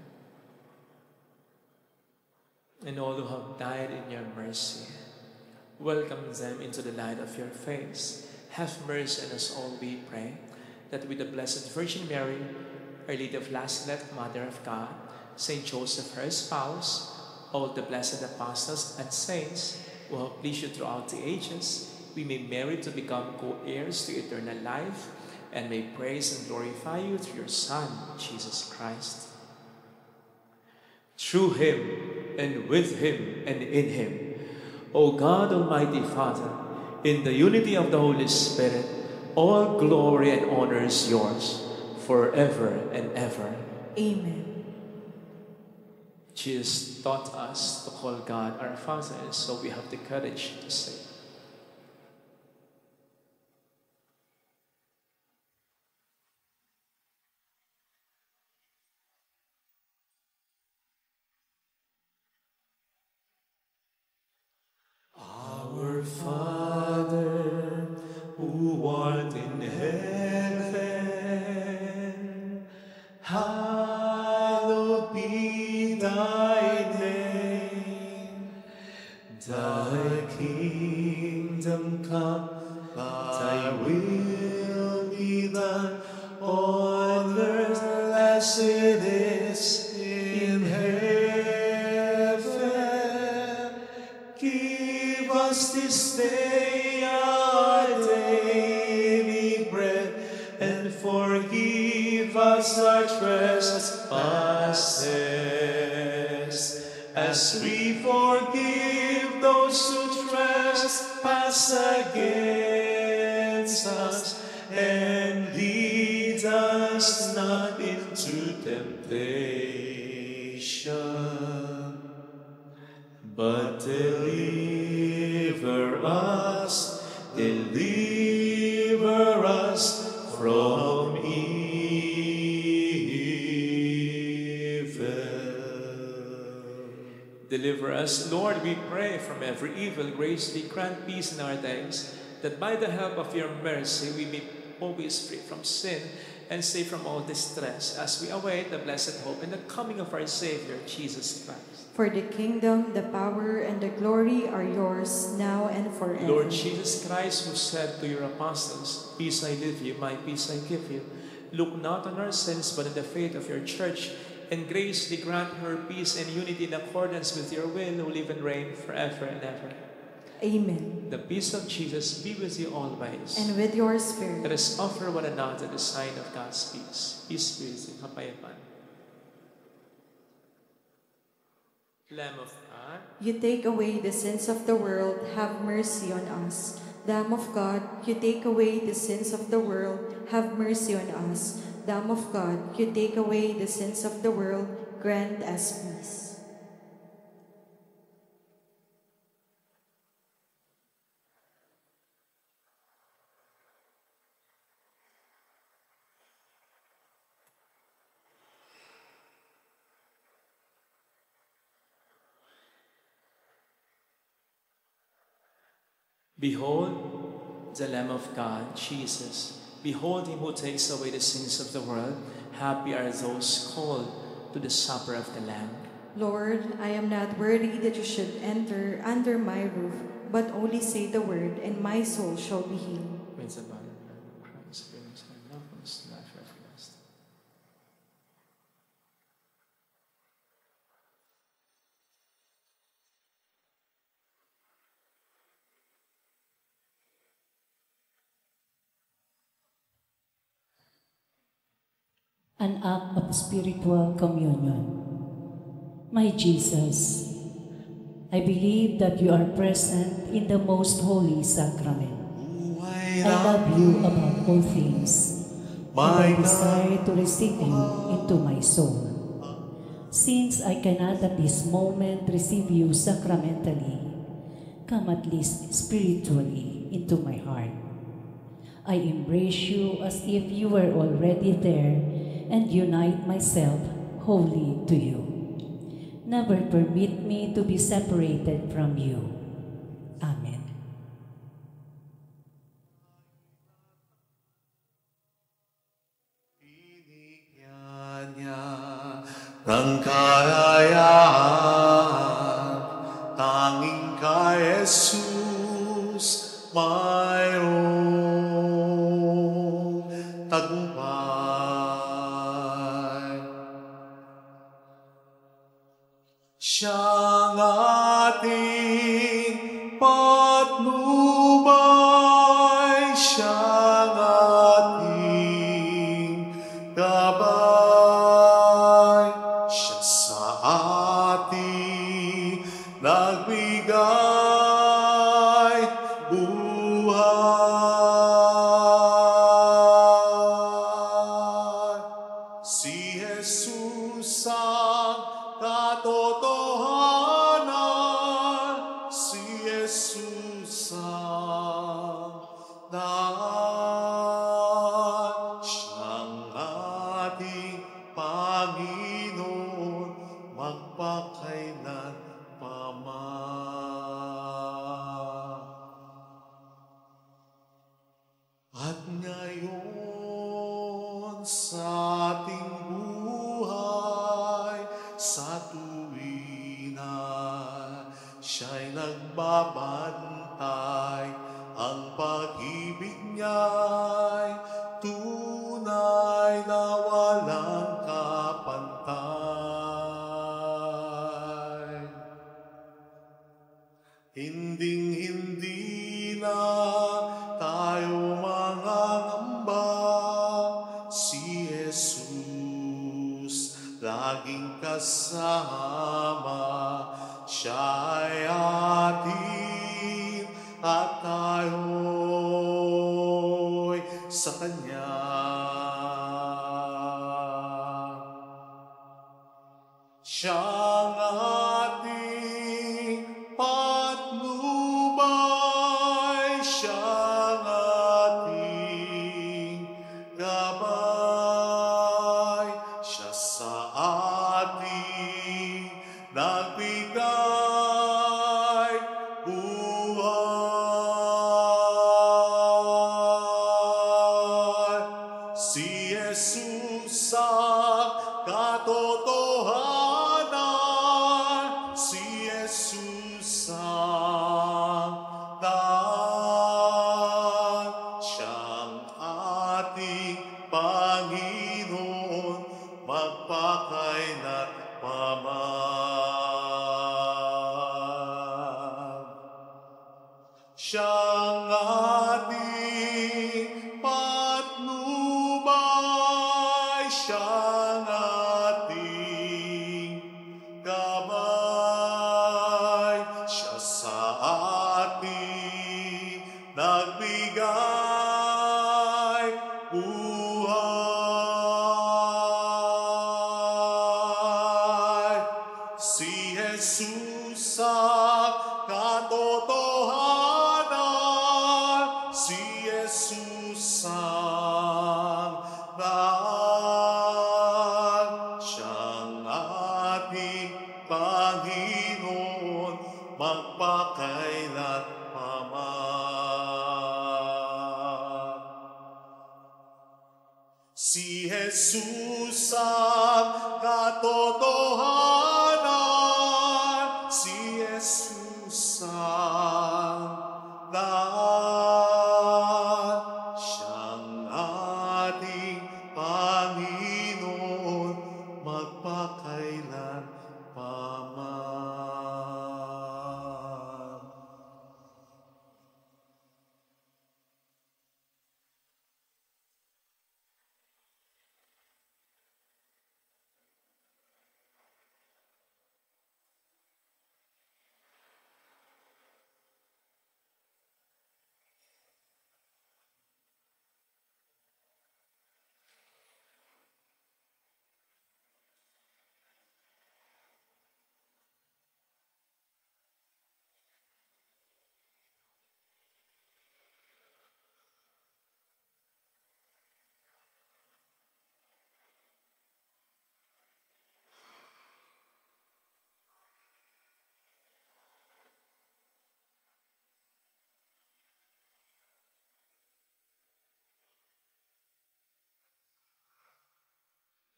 and all who have died in your mercy. Welcome them into the light of your face. Have mercy on us all, we pray, that with the Blessed Virgin Mary, Our Lady of Last Let, Mother of God, Saint Joseph, her spouse, all the blessed apostles and saints who have pleased you throughout the ages, we may merit to become co-heirs to eternal life and may praise and glorify you through your Son, Jesus Christ. Through him, and with him, and in him, O God, Almighty Father, in the unity of the Holy Spirit, all glory and honor is yours, forever and ever. Amen. Jesus taught us to call God our Father, so we have the courage to say, Our Father, who art in heaven, hallowed be thy name. Thy kingdom come, thy will be done on earth as it is in heaven. Give us this day our daily bread, and forgive us our trespasses, as we forgive those who trespass against us. And lead us not into temptation, but deliver us from evil. deliver us, Lord, we pray, from every evil. Graciously grant peace in our days, that by the help of your mercy we may always free from sin and safe from all distress, as we await the blessed hope and the coming of our Savior, Jesus Christ. For the kingdom, the power, and the glory are yours, now and forever. Lord Jesus Christ, who said to your apostles, "Peace I leave you, my peace I give you," look not on our sins, but on the faith of your church, and graciously grant her peace and unity in accordance with your will, who live and reign forever and ever. Amen. The peace of Jesus be with you always. And with your spirit. Let us offer one another the sign of God's peace. Peace be with you. Kapayapaan. Lamb of God, You take away the sins of the world, have mercy on us. Lamb of God, you take away the sins of the world, have mercy on us. Lamb of God, you take away the sins of the world, grant us peace. behold the Lamb of God, Jesus. Behold him who takes away the sins of the world. Happy are those called to the supper of the Lamb. Lord, I am not worthy that you should enter under my roof, but only say the word, and my soul shall be healed. With the body and blood of Christ, brings our loved ones to life everlasting. an act of spiritual communion. My Jesus, I believe that you are present in the most holy sacrament. I love you above all things, and I desire to receive you into my soul. Since I cannot at this moment receive you sacramentally, come at least spiritually into my heart. I embrace you as if you were already there and unite myself wholly to you. Never permit me to be separated from you. Amen. Binigyan niya ng kalayaan, tanging kay Jesus mayroong tagumpay. Siyang ating patnubay, siyang ating gabay, siya sa ating nagbigay buhay. Si Jesus ang katotohanan, si Jesus ang daan, siyang ating Panginoon, magpakailan pa man. At ngayon sa ating buhay, sa tuwina siya'y nagbabantay, ang pag-ibig niya'y tunay na walang kapantay. Hinding-hindi na tayo mangangamba, si Jesus laging kasama, siya ay atin at tayo'y sa Kanya. Siyang ating patnubay, siyang ating gabay, siya sa ating nagbigay buhay. Si Jesus ang katotohanan, si Jesus ang daan, siyang ating Panginoon, magpakailan pa man. Siyang ating patnubay, siyang ating gabay, siya sa ating nagbigay buhay. Si Jesus ang katotohanan, si Jesus ang daan, siyang ating Panginoon, magpakailan pa man. Si Jesus ang katotohanan, si Jesus ang daan, siyang ating Panginoon, magpakailan pa man.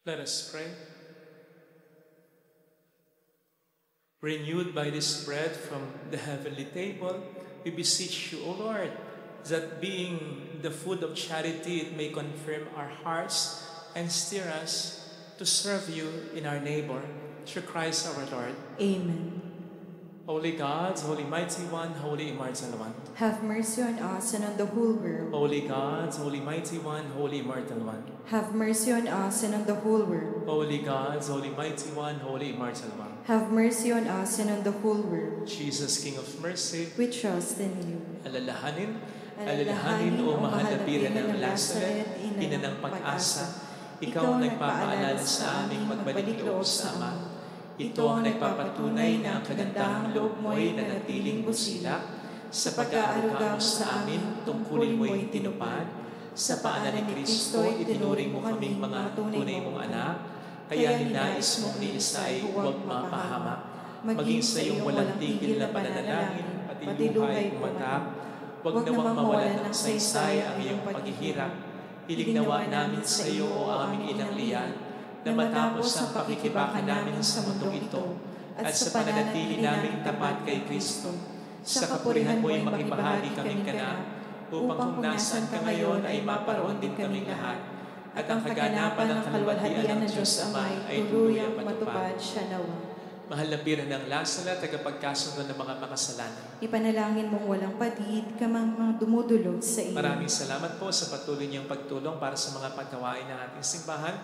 Let us pray. Renewed by this bread from the heavenly table, we beseech you, O Lord, that being the food of charity, it may confirm our hearts and steer us to serve you in our neighbor, through Christ our Lord. Amen. Holy God, Holy Mighty One, Holy Immortal One. Have mercy on us and on the whole world. Holy God, Holy Mighty One, Holy Immortal One. Have mercy on us and on the whole world. Holy God, Holy Mighty One, Holy Immortal One. Have mercy on us and on the whole world. Jesus, King of Mercy, We trust in you. alalahanin o mahal na Birhen ng Lazaret, ina ng pag-asa, ikaw ang nagpapaalala sa aming magbalik loob sa Ama. Ito ang nagpapatunay na ang kagandahang loob mo ay nanatiling busila sa pag-aaruga mo sa amin, tungkulin mo ay tinupad. Sa paanan ni Kristo, itinuring mo kaming mga tunay mong anak, kaya ninais mong niisa ay huwag mapahama. Maging sa iyong walang tigil na pananalangin, pati buhay umatap, huwag nawang mawalan ng saysay ang iyong paghihirap. Ilignawa namin sa iyo o aming inang liyan, na matapos ang pakikibakan namin sa mundong ito, at sa pananatili naming tapat kay Kristo, sa kapurihan mo ay makibahagi kaming ganap, upang kung nasan ka ngayon ay maparoon din kaming lahat, at ang kaganapan ng kaluwalhatian ng Diyos Ama ay tuluyang matupad siya nawa. Mahal na Birhen ng Lazaret, tagapagkasundo ng mga makasalanan. Ipanalangin mong walang patid, kamang mga dumudulog sa iyo. Maraming salamat po sa patuloy niyong pagtulong para sa mga paggawain ng ating simbahan,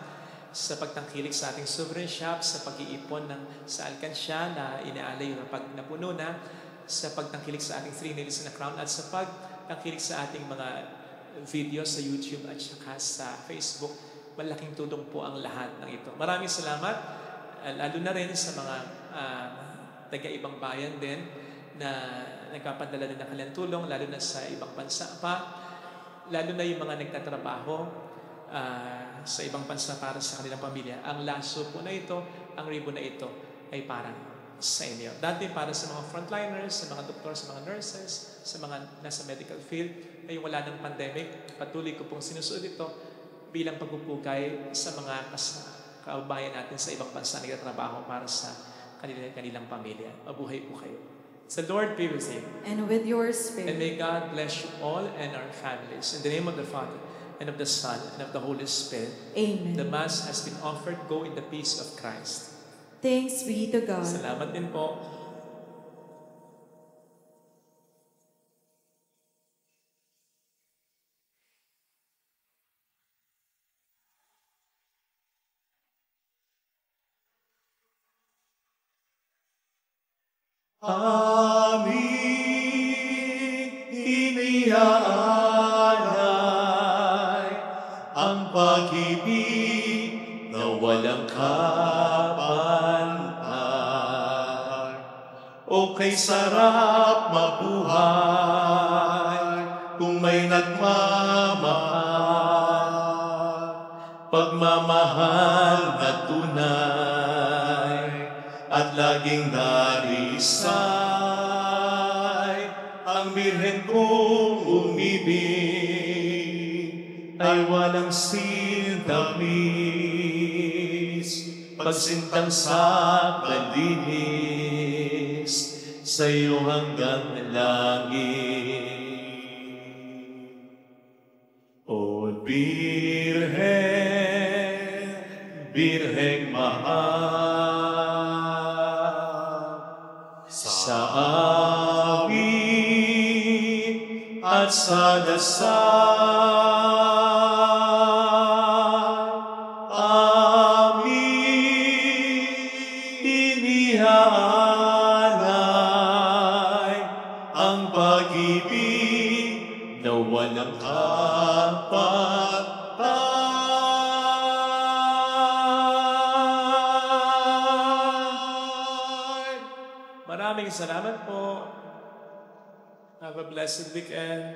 sa pagtangkilik sa ating sovereign shop, sa pag-iipon sa alkansya na inaalay yung pag napuno na, sa pagtangkilik sa ating 3 nails na crown, at sa pagtangkilik sa ating mga video sa YouTube at saka sa Facebook. Malaking tulong po ang lahat ng ito. Maraming salamat, lalo na rin sa mga taga-ibang bayan din na nagpapadala din ng kanilang tulong, lalo na sa ibang bansa pa, lalo na yung mga nagtatrabaho sa ibang bansa para sa kanilang pamilya. Ang laso po na ito, ang ribbon na ito ay para sa inyo. Dati para sa mga frontliners, sa mga doktor, sa mga nurses, sa mga nasa medical field, ay wala ng pandemic. Patuloy ko pong sinusunod ito bilang pagpupugay sa mga kaubayan natin sa ibang bansa na nagtatrabaho para sa kanilang pamilya. Mabuhay po kayo. The Lord be with you. And with your spirit. And may God bless you all and our families. In the name of the Father, and of the Son, and of the Holy Spirit. Amen. The Mass has been offered. Go in the peace of Christ. Thanks be to God. Salamat din po. Aming iniaalay ang pag-ibig na walang kapantay. O kay sarap mabuhay kung may nagmamahal, pagmamahal na tunay at laging narisay. Ang Birhen kong umibig ay walang sindapis, pagsintang sa kalinis sa iyo hanggang langit. O Birhen, Birheng mahal, sa awit at sa dasal, aming iniaalay ang pag-ibig na walang kapantay. Maraming salamat po. Have a blessed weekend.